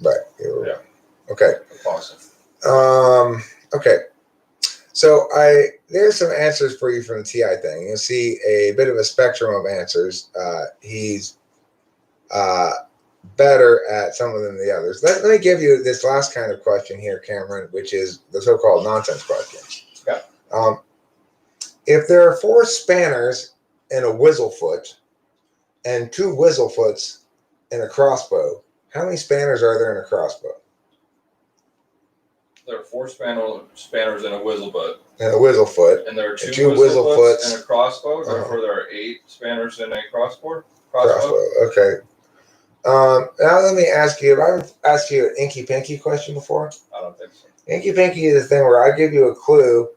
Right. Yeah. Okay. Awesome. Okay. So there's some answers for you from the TI thing. You'll see a bit of a spectrum of answers. He's better at some of them than the others. Let me give you this last kind of question here, Cameron, which is the so-called nonsense question. Yeah. If there are 4 spanners in a whistlefoot and 2 whistlefots in a crossbow, how many spanners are there in a crossbow? There are 4 spanners in a whistlefoot. In a whistlefoot. And there are 2 whistlefots in a crossbow. Therefore, there are 8 spanners in a crossbow. Okay. Now let me ask you, have I asked you an Inky Pinky question before? I don't think so. Inky Pinky is the thing where I give you a clue,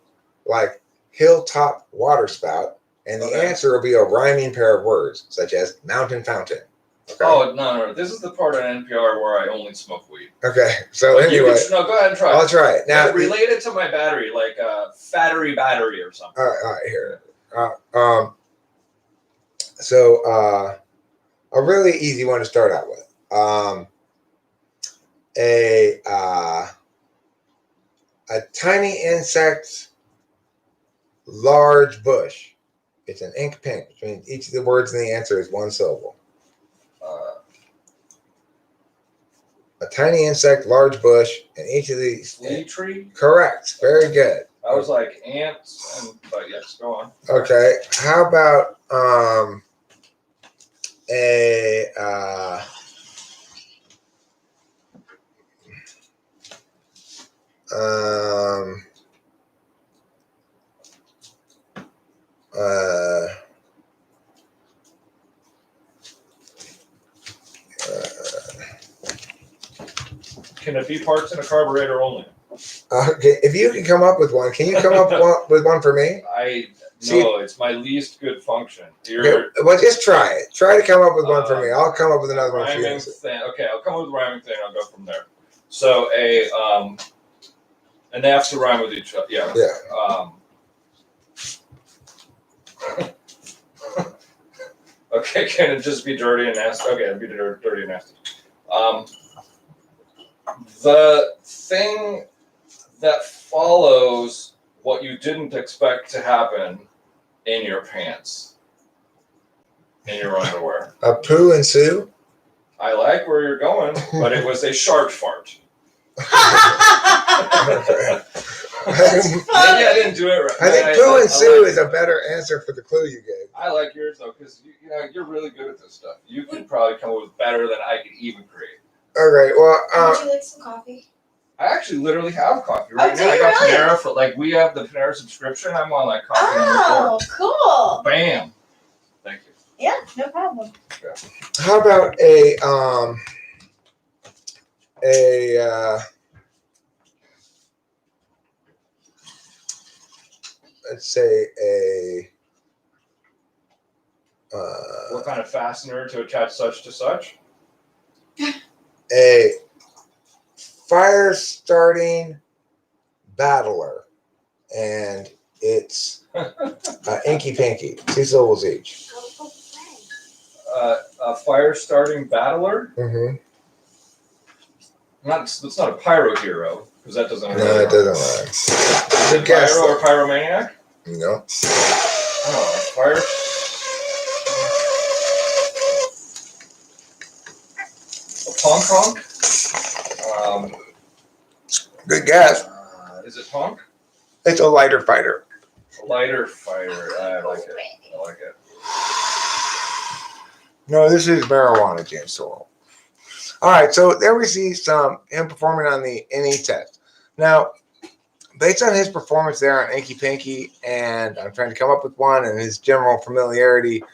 like hilltop waterspout, and the answer will be a rhyming pair of words, such as mountain fountain. Okay. Oh, no. This is the part on NPR where I only smoke weed. Okay, so anyway. Go ahead and try it. I'll try it. Now, relate it to my battery, like a fattery battery or something. All right, here. So a really easy one to start out with. A tiny insect, large bush. It's an ink pink. Between each of the words in the answer is one syllable. A tiny insect, large bush, and each of these. Flea tree? Correct. Very good. I was like ants, but yes, go on. Okay. How about Can it be parts in a carburetor only? Okay, if you can come up with one, can you come up with one for me? No, it's my least good function. Okay, well, just try it. Try to come up with one for me. I'll come up with another one for you. Rhyming thing. Okay, I'll come up with a rhyming thing. I'll go from there. So and they have to rhyme with each other. Yeah. Yeah. Okay, can it just be dirty and nasty? Okay, it'll be dirty and nasty. The thing that follows what you didn't expect to happen in your pants, in your underwear. A poo and Sue? I like where you're going, but it was a shark fart. Okay. Maybe I didn't do it right. I think poo and Sue is a better answer for the clue you gave. I like yours though, because you're really good at this stuff. You could probably come up with better than I could even create. Okay, well, Would you like some coffee? I actually literally have coffee right do now. I you got really? Panera for we have the Panera subscription. I'm on coffee Oh, number 4. cool. Bam. Thank you. Yeah, no problem. how about let's say What kind of fastener to attach such to such? a fire starting battler, and it's Inky Pinky, 2 syllables each. A fire starting battler? Mm-hmm. It's not a pyro hero, because that doesn't. No, it doesn't matter. Is it Guess pyro or pyromaniac? No. Oh, fire. A honk. Good guess. Is it honk? It's a lighter fighter. A lighter fighter. I like it. I like it. No, this is marijuana, James Sorrell. All right, so there we see him performing on the NE test. Now, based on his performance there on Inky Pinky, and I'm trying to come up with one, and his general familiarity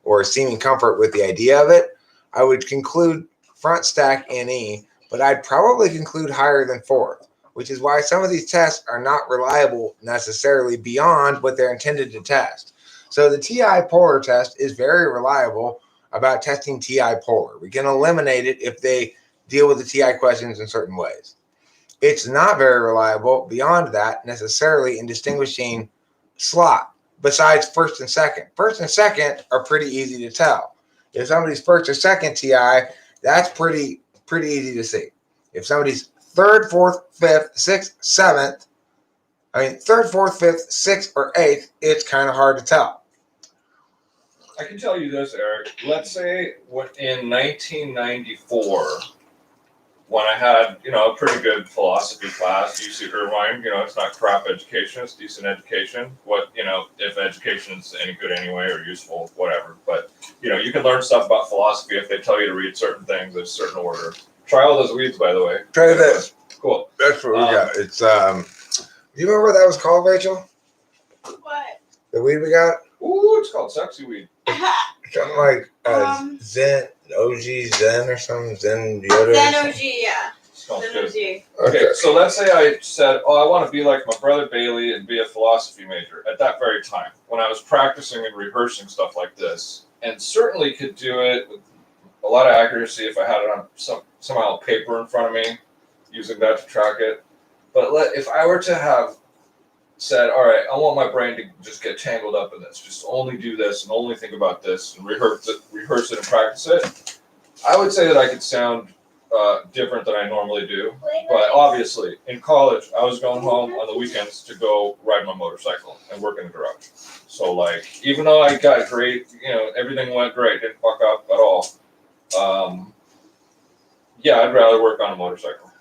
or seeming comfort with the idea of it, I would conclude front stack NE, but I'd probably conclude higher than 4th, which is why some of these tests are not reliable necessarily beyond what they're intended to test. So the TI polar test is very reliable about testing TI polar. We can eliminate it if they deal with the TI questions in certain ways. It's not very reliable beyond that necessarily in distinguishing slot besides first and second. First and second are pretty easy to tell. If somebody's first or second TI, that's pretty easy to see. If somebody's third, fourth, fifth, sixth, seventh, third, fourth, fifth, sixth, or eighth, it's kind of hard to tell. I can tell you this, Eric. Let's say in 1994, when I had, a pretty good philosophy class, UC Irvine, it's not crap education, it's decent education. If education is any good anyway or useful, whatever. But, you can learn stuff about philosophy if they tell you to read certain things in a certain order. Try all those weeds, by the way. Try this. Cool. That's what we got. It's, do you remember what that was called, Rachel? What? The weed we got? Ooh, it's called sexy weed. Something like Zen, OG Zen or something, Zen Yoda. Zen OG, yeah. Sounds Zen good. OG. Okay, so let's say I said, I want to be like my brother Bailey and be a philosophy major at that very time when I was practicing and rehearsing stuff like this, and certainly could do it with a lot of accuracy if I had it on somehow paper in front of me, using that to track it. But if I were to have said, all right, I want my brain to just get tangled up in this, just only do this and only think about this and rehearse it and practice it, I would say that I could sound different than I normally do. But obviously, in college, I was going home on the weekends to go ride my motorcycle and work in the garage. So, even though I got great, everything went great, didn't fuck up at all. I'd rather work on a motorcycle.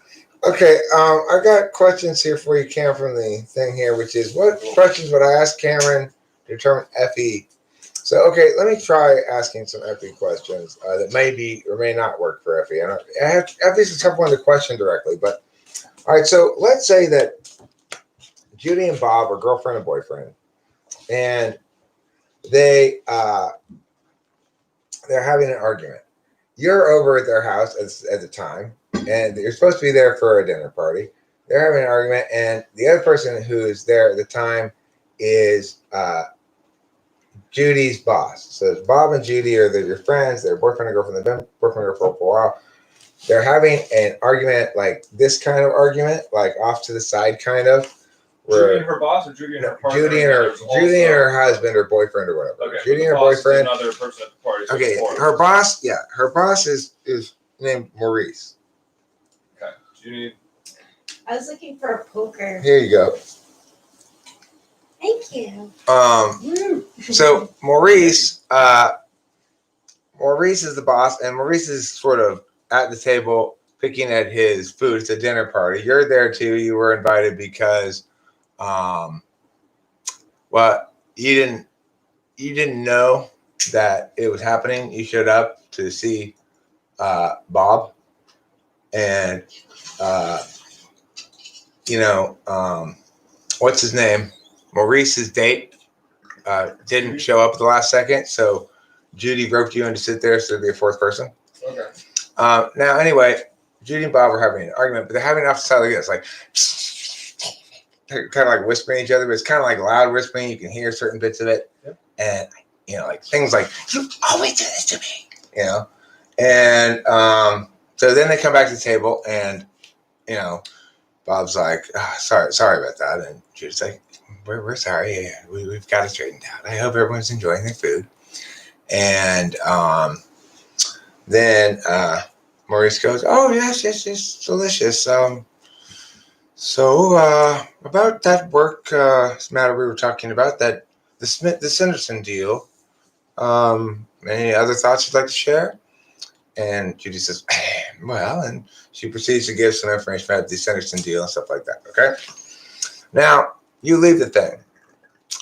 Okay, I got questions here for you, Cam, from the thing here, which is what questions would I ask Cameron to determine FE? So, okay, let me try asking some FE questions that may be or may not work for FE. FE is a tough one to question directly, but all right. So let's say that Judy and Bob are girlfriend and boyfriend, and they're having an argument. You're over at their house at the time, and you're supposed to be there for a dinner party. They're having an argument, and the other person who is there at the time is Judy's boss. So it's Bob and Judy are your friends. They're boyfriend and girlfriend. They've been boyfriend and girlfriend for a while. They're having an argument, like this kind of argument, like off to the side, kind of. Judy and her boss, or Judy and her partner? Judy and her husband or boyfriend or whatever. Okay. Judy and her boyfriend. Another person at the party. So Okay, her boss. Yeah, her boss is named Maurice. Okay. Do you need? I was looking for a poker. Here you go. Thank you. So Maurice is the boss, and Maurice is sort of at the table picking at his food. It's a dinner party. You're there too. You were invited because, well, you didn't know that it was happening. You showed up to see Bob, and what's his name? Maurice's date didn't show up at the last second, so Judy roped you in to sit there, so there'd be a fourth person. Okay. Now, anyway, Judy and Bob are having an argument, but they're having it off the side like this, like they're kind of like whispering each other, but it's kind of like loud whispering. You can hear certain bits of it, and like things like "You always do this to me," And so then they come back to the table, and Bob's like, "Sorry about that," and Judy's like, We're sorry. We've got it straightened out. I hope everyone's enjoying their food. And then Maurice goes, "Oh yes, delicious. So about that work matter we were talking about, that the Sanderson deal. Any other thoughts you'd like to share?" And Judy says, "Well," and she proceeds to give some information about the Sanderson deal and stuff like that. Okay. Now, you leave the thing.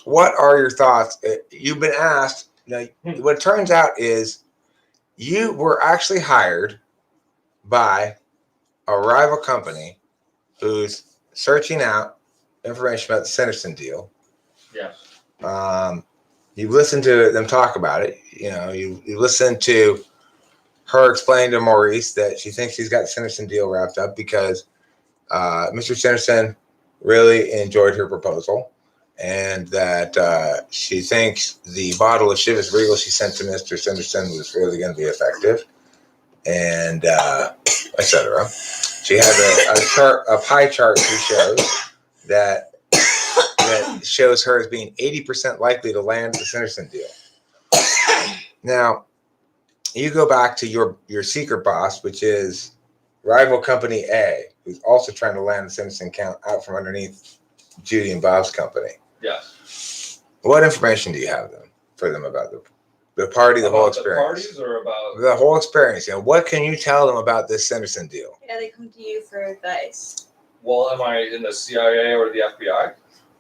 What are your thoughts? You've been asked. What it turns out is you were actually hired by a rival company who's searching out information about the Sanderson deal. Yes. You listened to them talk about it. You listened to her explain to Maurice that she thinks she's got the Sanderson deal wrapped up because Mr. Sanderson really enjoyed her proposal, and that she thinks the bottle of Chivas Regal she sent to Mr. Sanderson was really going to be effective, and etc. She has a pie chart she shows that shows her as being 80% likely to land the Sanderson deal. Now, you go back to your secret boss, which is rival company A, who's also trying to land the Sanderson count out from underneath Judy and Bob's company. Yes. What information do you have for them about the party, the whole experience? The parties, or about the whole experience? What can you tell them about this Sanderson deal? Yeah, they come to you for advice. Well, am I in the CIA or the FBI?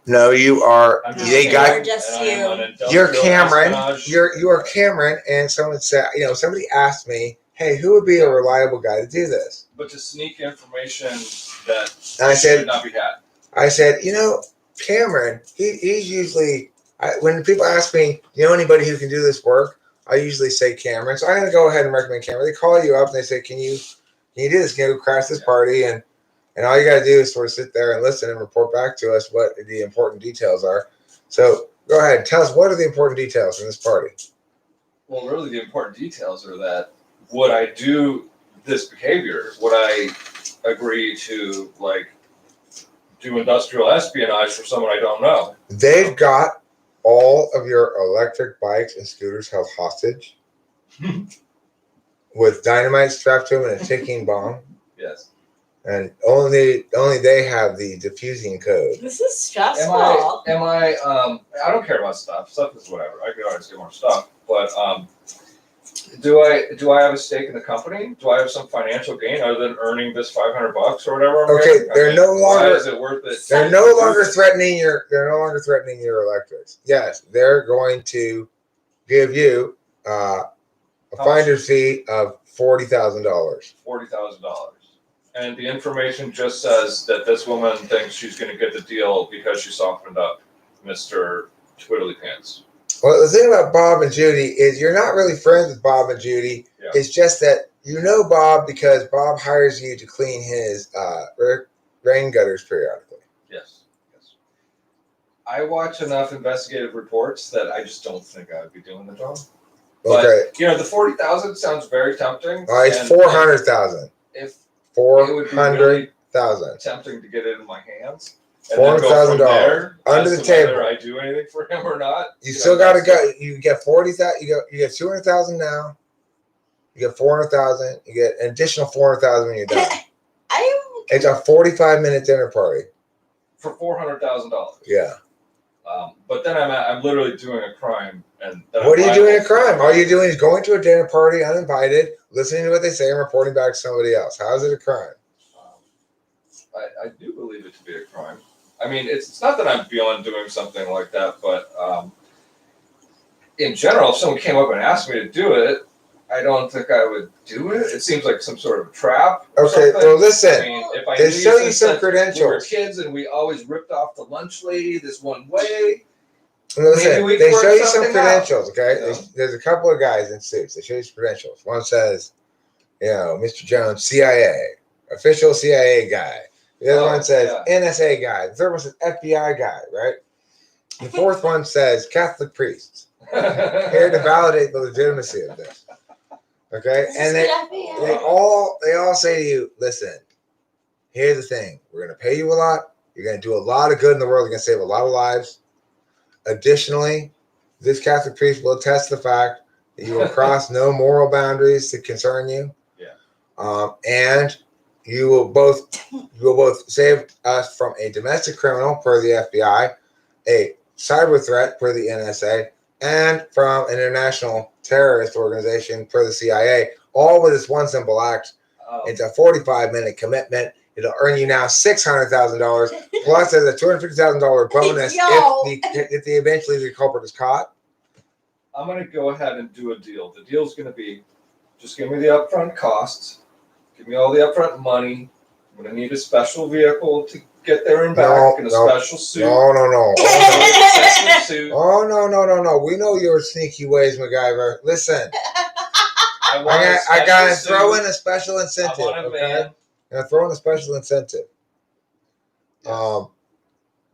No, you are. They got just you. You're Cameron. You are Cameron, and someone said, somebody asked me, "Hey, who would be a reliable guy to do this?" But to sneak information that should not be had. I said, Cameron. He's usually when people ask me, anybody who can do this work, I usually say Cameron. So I'm going to go ahead and recommend Cameron. They call you up and they say, "Can you do this? Can you go crash this party?" And all you got to do is sort of sit there and listen and report back to us what the important details are. So go ahead. Tell us, what are the important details in this party? Well, really the important details are that would I do this behavior? Would I agree to, do industrial espionage for someone I don't know? They've got all of your electric bikes and scooters held hostage with dynamite strapped to them and a ticking bomb. Yes. And only they have the diffusing code. This is stressful. Am I I don't care about stuff. Stuff is whatever. I could always get more stuff. But do I have a stake in the company? Do I have some financial gain other than earning this $500 or whatever? Okay, they're no longer. Why is it worth it? They're no longer threatening your electrics. Yes, they're going to give you a finder's fee of $40,000. $40,000. And the information just says that this woman thinks she's going to get the deal because she softened up Mr. Twiddly Pants. Well, the thing about Bob and Judy is you're not really friends with Bob and Judy. Yeah. It's just that you know Bob because Bob hires you to clean his rain gutters periodically. Yes. Yes. I watch enough investigative reports that I just don't think I would be doing the job. But, Okay. the 40,000 sounds very tempting. It's and 400,000. If it would be 400,000. tempting to get it in my hands. And then go from $400,000 there under as the to table. whether I do anything for him or not. You still got to go. You get 40,000. You get 200,000 now. You get 400,000. You get an additional 400,000 when you're done. It's a 45-minute dinner party for $400,000. Yeah. But then I'm literally doing a crime. And what are you doing a crime? All you're doing is going to a dinner party uninvited, listening to what they say, and reporting back to somebody else. How is it a crime? I do believe it to be a crime. I mean, it's not that I'm beyond doing something like that, but in general, if someone came up and asked me to do it, I don't think I would do it. It seems like some sort of trap. Okay, well, listen. I mean, if I they knew show you some credentials. We were kids and we always ripped off the lunch lady this one way. Listen, they show you some credentials, okay? You know? There's a couple of guys in suits. They show you some credentials. One says, Mr. Jones, CIA, official CIA guy. The other one says NSA guy. The third one says FBI guy, right? The fourth one says Catholic priests. Here to validate the legitimacy of this. Okay? And they all say to you, listen, here's the thing. We're going to pay you a lot. You're going to do a lot of good in the world. You're going to save a lot of lives. Additionally, this Catholic priest will attest to the fact that you will cross no moral boundaries to concern you. Yeah. And you will both save us from a domestic criminal per the FBI, a cyber threat per the NSA, and from an international terrorist organization per the CIA, all with this one simple act. It's a 45-minute commitment. It'll earn you now $600,000 plus there's a $250,000 bonus if eventually the culprit is caught. I'm going to go ahead and do a deal. The deal's going to be just give me the upfront costs, give me all the upfront money. I'm going to need a special vehicle to get there and back in a special suit. No. Special suit. Oh, no. We know your sneaky ways, MacGyver. Listen. I got to throw in a special incentive. I want a van. And throw in a special incentive. Yes.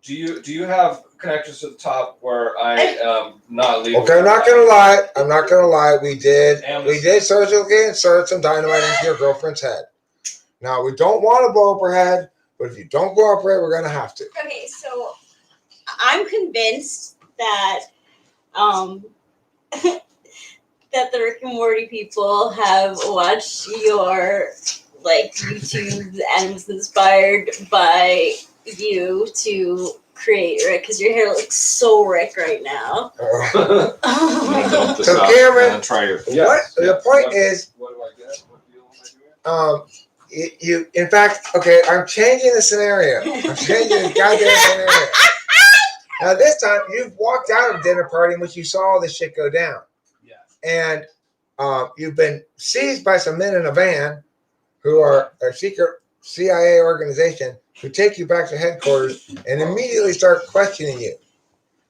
Do you have connections to the top where I am not leaving? Okay, I'm not gonna lie. We did surgically insert some dynamite into your girlfriend's head. Now we don't want to blow up her head, but if you don't blow up her head, we're gonna have to. Okay, so I'm convinced that that the Rick and Morty people have watched your YouTube and was inspired by you to create Rick because your hair looks so Rick right now. So Cameron, the point is, what do I get? What deal am I doing? you in fact, okay, I'm changing the scenario. I'm changing the goddamn scenario. Now this time you've walked out of dinner party in which you saw all this shit go down. And you've been seized by some men in a van who are a secret CIA organization who take you back to headquarters and immediately start questioning you.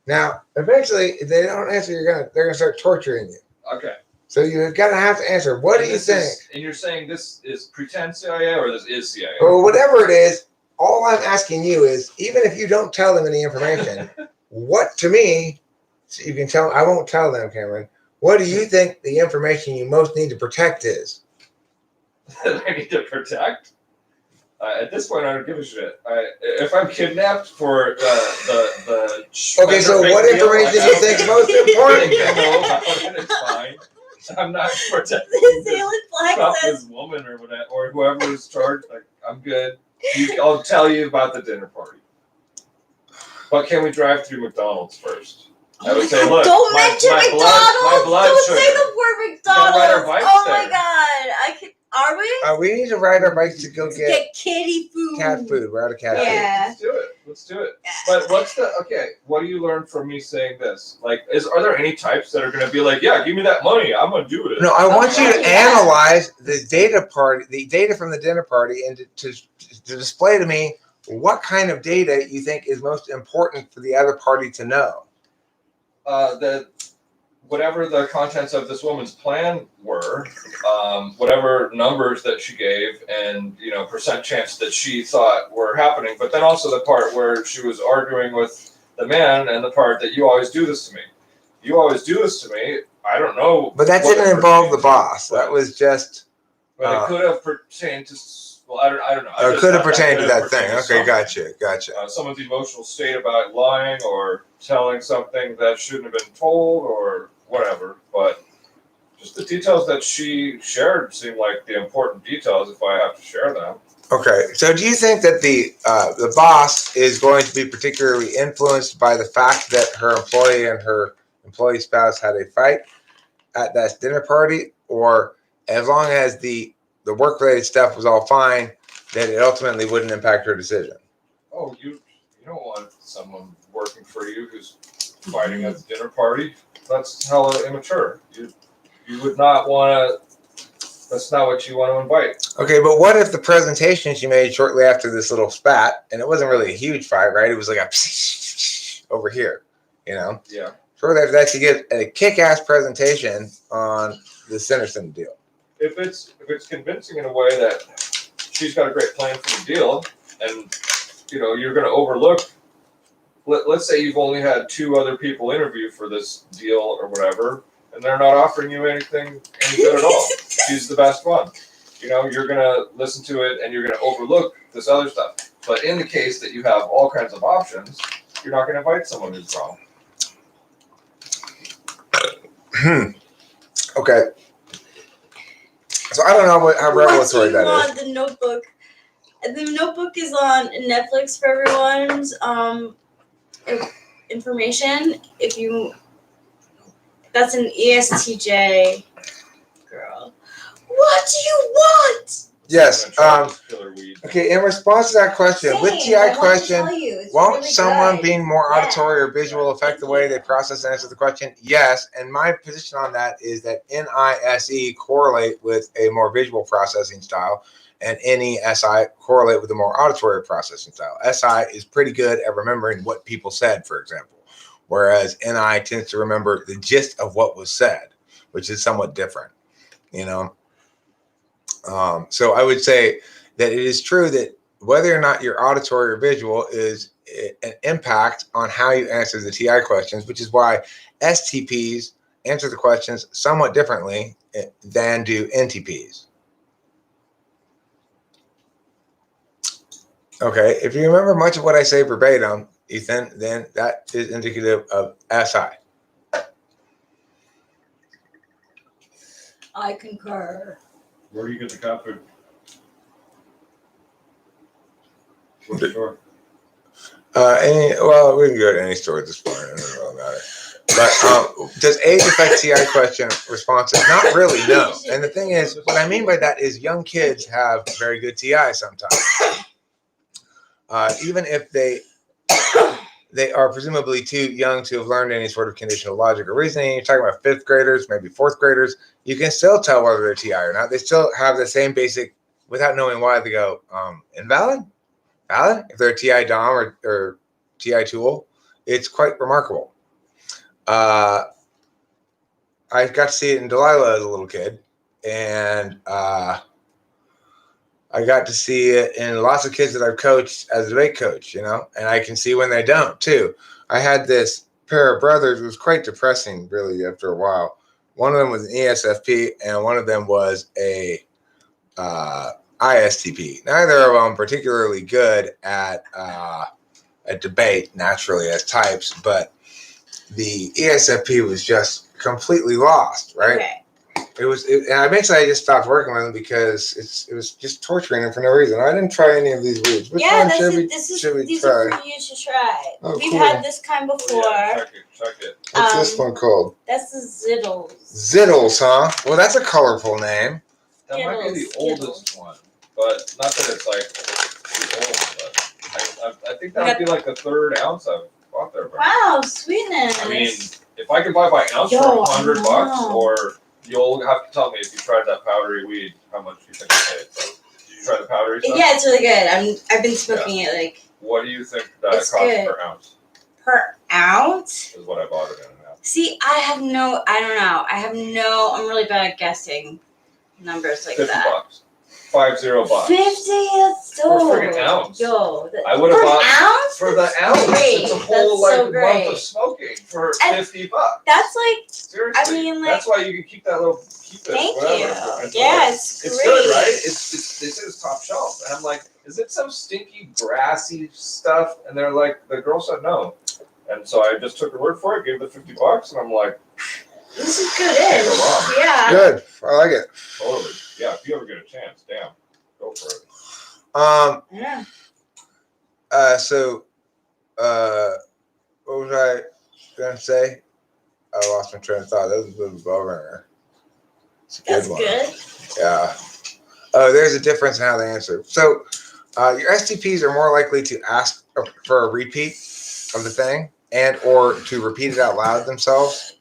Now, eventually, if they don't answer, they're gonna start torturing you. Okay. So you're gonna have to answer. What do you think? And you're saying this is pretend CIA or this is CIA? Or whatever it is. All I'm asking you is, even if you don't tell them any information, what to me, so you can tell. I won't tell them, Cameron. What do you think the information you most need to protect is? That I need to protect? At this point, I don't give a shit. If I'm kidnapped for the okay, so what information do you think is most important? It's fine. I'm not protecting this woman or whatever, or whoever is charged. I'm good. I'll tell you about the dinner party. But can we drive through McDonald's first? I would say, look, don't mention McDonald's. My blood don't sugar. say the word McDonald's. Oh my god! Are we? We need to ride our bikes to go get kitty food. Cat food. We're out of cat food. Let's do it. But what do you learn from me saying this? Are there any types that are going to be like, yeah, give me that money, I'm going to do it? No, I want you to analyze the data from the dinner party, and to display to me what kind of data you think is most important for the other party to know. whatever the contents of this woman's plan were, whatever numbers that she gave, and percent chance that she thought were happening, but then also the part where she was arguing with the man, and the part that you always do this to me. You always do this to me. I don't know. But that didn't involve the boss. That was just. But it could have pertained to. Well, I don't know. It could have pertained to that thing. Okay, gotcha. Someone's emotional state about lying or telling something that shouldn't have been told or whatever. But just the details that she shared seem like the important details if I have to share them. Okay, so do you think that the boss is going to be particularly influenced by the fact that her employee and her employee spouse had a fight at that dinner party, or as long as the work-related stuff was all fine, that it ultimately wouldn't impact her decision? Oh, you don't want someone working for you who's fighting at the dinner party. That's hella immature. You would not want to. That's not what you want to invite. Okay, but what if the presentation she made shortly after this little spat, and it wasn't really a huge fight, right? It was like a over here, Yeah. Shortly after that, she gives a kick-ass presentation on the Centerson deal. If it's convincing in a way that she's got a great plan for the deal, and you're going to overlook. Let's say you've only had 2 other people interview for this deal or whatever, and they're not offering you any good at all. She's the best one. You're going to listen to it and you're going to overlook this other stuff. But in the case that you have all kinds of options, you're not going to invite someone who's wrong. Okay. So I don't know how revelatory that is. The Notebook. The Notebook is on Netflix for everyone's information. That's an ESTJ girl. What do you want? Yes. Okay. In response to that question, with TI question, won't someone being more auditory or visual affect the way they process and answer the question? Yes. And my position on that is that NISE correlate with a more visual processing style, and NESI correlate with a more auditory processing style. SI is pretty good at remembering what people said, for example, whereas NI tends to remember the gist of what was said, which is somewhat different, So I would say that it is true that whether or not you're auditory or visual is an impact on how you answer the TI questions, which is why STPs answer the questions somewhat differently than do NTPs. Okay, if you remember much of what I say verbatim, Ethan, then that is indicative of SI. I concur. Where do you get the cat food? Which store? Well, we can go to any store at this point. It doesn't really matter. But does age affect TI question responses? Not really, no. And the thing is, what I mean by that is young kids have very good TI sometimes. Even if they are presumably too young to have learned any sort of conditional logic or reasoning. You're talking about 5th graders, maybe 4th graders. You can still tell whether they're TI or not. They still have the same basic, without knowing why, they go, invalid? Valid? If they're a TI DOM or TI tool, it's quite remarkable. I got to see it in Delilah as a little kid, and I got to see it in lots of kids that I've coached as a debate coach, and I can see when they don't too. I had this pair of brothers. It was quite depressing, really, after a while. One of them was an ESFP, and one of them was a ISTP. Neither of them particularly good at debate, naturally, as types, but the ESFP was just completely lost, right? Okay. And eventually I just stopped working with him because it was just torturing him for no reason. I didn't try any of these weeds. Which one should we these try? are for you to try. Oh, We've cool. had this kind before. Yeah, check it. What's this one called? That's the Ziddles. Ziddles, huh? Well, that's a colorful name. That might be the Skittles. oldest one, but not that it's like too old. But I think that would be like the 3rd ounce I've bought there. Wow, sweetness. I mean, if I could buy by ounce for $100, or you'll have to tell me if you tried that powdery weed, how much you think you paid. So, did you try the powdery stuff? Yeah, it's really good. I've been smoking it like. What do you think that it It's costs good. per ounce? Per ounce? Is what I bought it in an ounce. See, I don't know. I'm really bad at guessing numbers like $50. that. $50. 50 is so. For a friggin' ounce. Yo, I would have for bought an ounce? for the That's ounce. great. It's a whole That's so month great. of smoking for And $50. That's like, Seriously, I mean, that's why you can keep that little. Keep it. thank whatever, you. for enjoy Yeah, it. it's It's great. good, right? It's they say it's top shelf, and I'm like, is it some stinky grassy stuff? And they're like, the girl said no, and so I just took her word for it, gave the $50, and I'm like, This is good. can't go wrong. Yeah. Good. I like it. Totally. Yeah, if you ever get a chance, damn, go for it. Yeah. So, what was I gonna say? I lost my train of thought. That was a bit of a bell ringer. It's a good That's one. good. Yeah. Oh, there's a difference in how they answer. So, your STPs are more likely to ask for a repeat of the thing and or to repeat it out loud themselves.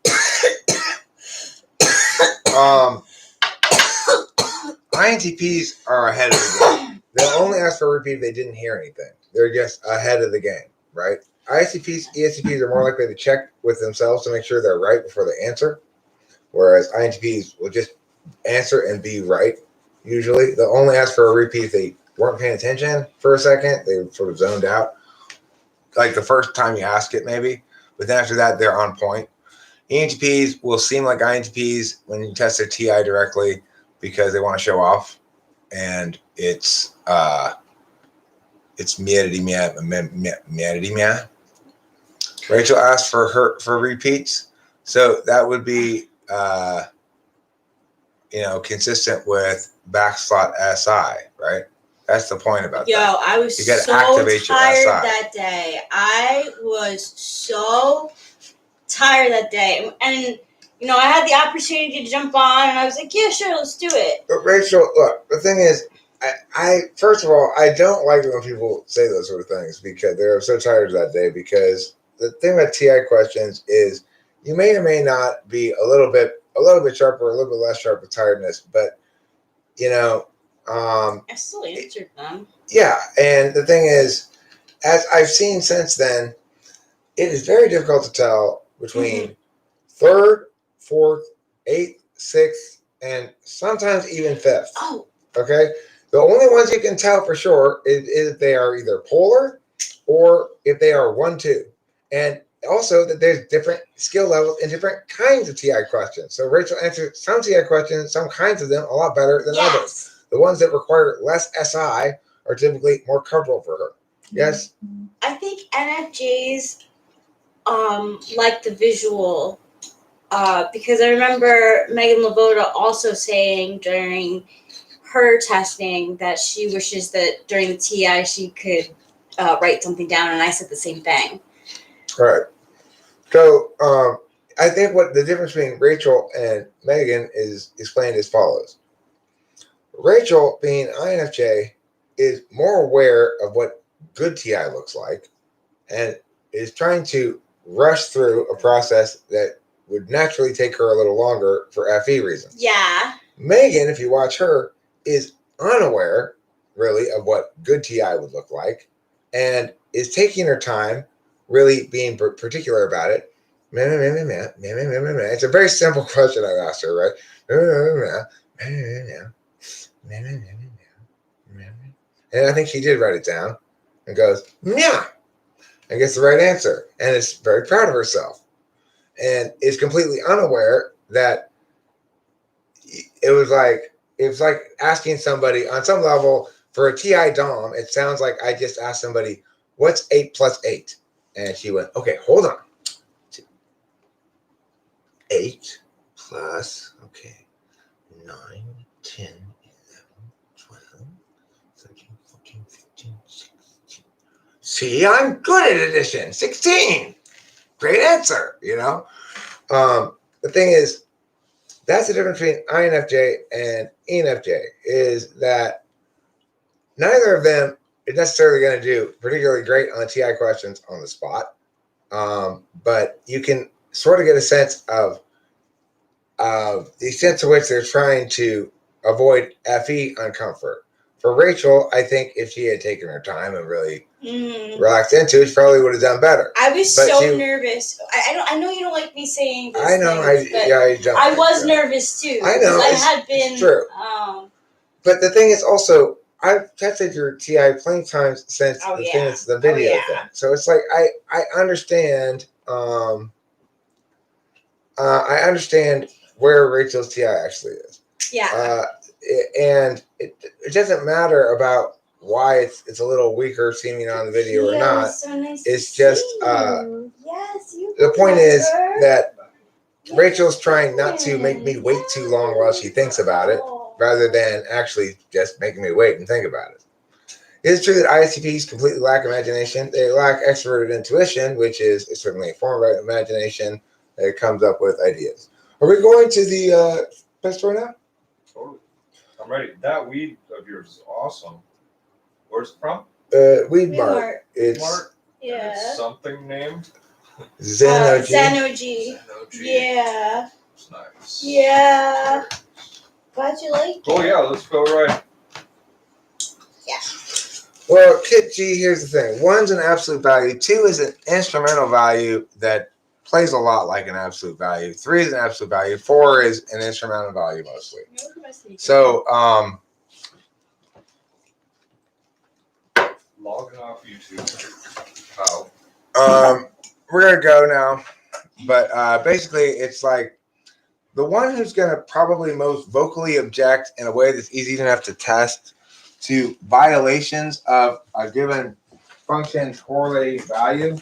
INTPs are ahead of the game. They'll only ask for a repeat if they didn't hear anything. They're just ahead of the game, right? ISFPs, ESTPs are more likely to check with themselves to make sure they're right before they answer, whereas INTPs will just answer and be right. Usually, they'll only ask for a repeat if they weren't paying attention for a second. They sort of zoned out, like the first time you ask it, maybe. But then after that, they're on point. ENTPs will seem like INTPs when you test their TI directly because they want to show off, and it's meh. Rachel asked for repeats, so that would be consistent with backslot SI, right? That's the point about Yo, that. I was You gotta so activate your tired SI. that day. I was so tired that day. And, I had the opportunity to jump on, and I was like, yeah, sure, let's do it. But Rachel, look, the thing is, I first of all, I don't like it when people say those sort of things because they're so tired that day. Because the thing about TI questions is you may or may not be a little bit sharper, a little bit less sharp with tiredness, but I still answered them. yeah. And the thing is, as I've seen since then, it is very difficult to tell between third, fourth, eighth, sixth, and sometimes even fifth. Oh. Okay? The only ones you can tell for sure is if they are either polar or if they are 1-2. And also that there's different skill levels and different kinds of TI questions. So Rachel answered some TI questions, some kinds of them, a lot better than others. The ones that require less SI are typically more comfortable for her. Yes? I think NFJs like the visual because I remember Megan Lavoda also saying during her testing that she wishes that during the TI she could write something down, and I said the same thing. Right. So I think what the difference between Rachel and Megan is explained as follows. Rachel, being INFJ, is more aware of what good TI looks like and is trying to rush through a process that would naturally take her a little longer for FE reasons. Yeah. Megan, if you watch her, is unaware, really, of what good TI would look like and is taking her time, really being particular about it. It's a very simple question I've asked her, right? And I think she did write it down and goes, yeah, and gets the right answer and is very proud of herself and is completely unaware that it was like asking somebody on some level for a TI Dom. It sounds like I just asked somebody, what's 8 plus 8? And she went, okay, hold on. 8 plus, 9, 10, 11, 12, 13, 14, 15, 16. See, I'm good at addition. 16. Great answer, The thing is, that's the difference between INFJ and ENFJ, is that neither of them is necessarily going to do particularly great on the TI questions on the spot. But you can sort of get a sense of the extent to which they're trying to avoid FE uncomfort. For Rachel, I think if she had taken her time and really relaxed into it, she probably would have done better. I was But so you- nervous. I know you don't like me saying this. I know, things, but I don't. I was so. nervous too. I know, 'cause I it's had been. true. But the thing is also, I've tested your TI plenty of times since Oh, the yeah. thing is the video Oh, yeah. thing. So it's like I understand. I understand where Rachel's TI actually is. Yeah. And it doesn't matter about why it's a little weaker seeming on the video or not. So nice It's to just, see you. Yes, you The point is remember. that Yes, Rachel's trying not to make me wait too long while she thinks about it, rather than actually just making me wait and think about it. It is true that ISTPs completely lack imagination. They lack extroverted intuition, which is certainly a form of imagination that comes up with ideas. Are we going to the pet store now? Totally. I'm ready. That weed of yours is awesome. Where's it from? Weed Weed Mart. Mart. It's Mart. And Yeah. it's something named Xenogy. Xenogy. Xenogy. Yeah. It's nice. Yeah. Glad you like it. Oh yeah, let's go right. Yeah. Well, Kit G, here's the thing. 1's an absolute value. 2 is an instrumental value that plays a lot like an absolute value. 3 is an absolute value. 4 is an instrumental value mostly. So, Logging off YouTube. Wow. we're gonna go now. But basically, it's like the one who's gonna probably most vocally object in a way that's easy enough to test to violations of a given function correlating value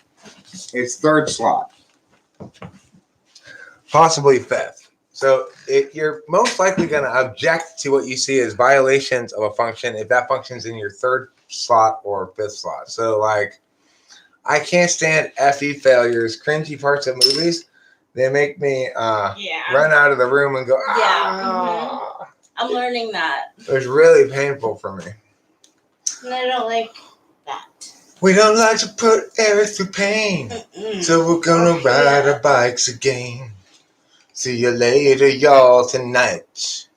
is 3rd slot, possibly 5th. So you're most likely going to object to what you see as violations of a function if that function's in your 3rd slot or 5th slot. So like, I can't stand FE failures, cringy parts of movies. They make me run out of the room and go, ah. I'm learning that. It's really painful for me. And I don't like that. We don't like to put air through pain, so we're gonna ride our bikes again. See you later, y'all, tonight.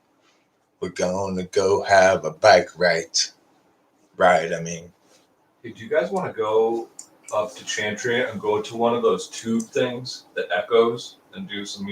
We're gonna go have a bike ride. I mean. Hey, do you guys want to go up to Chantry and go to one of those tube things that echoes and do some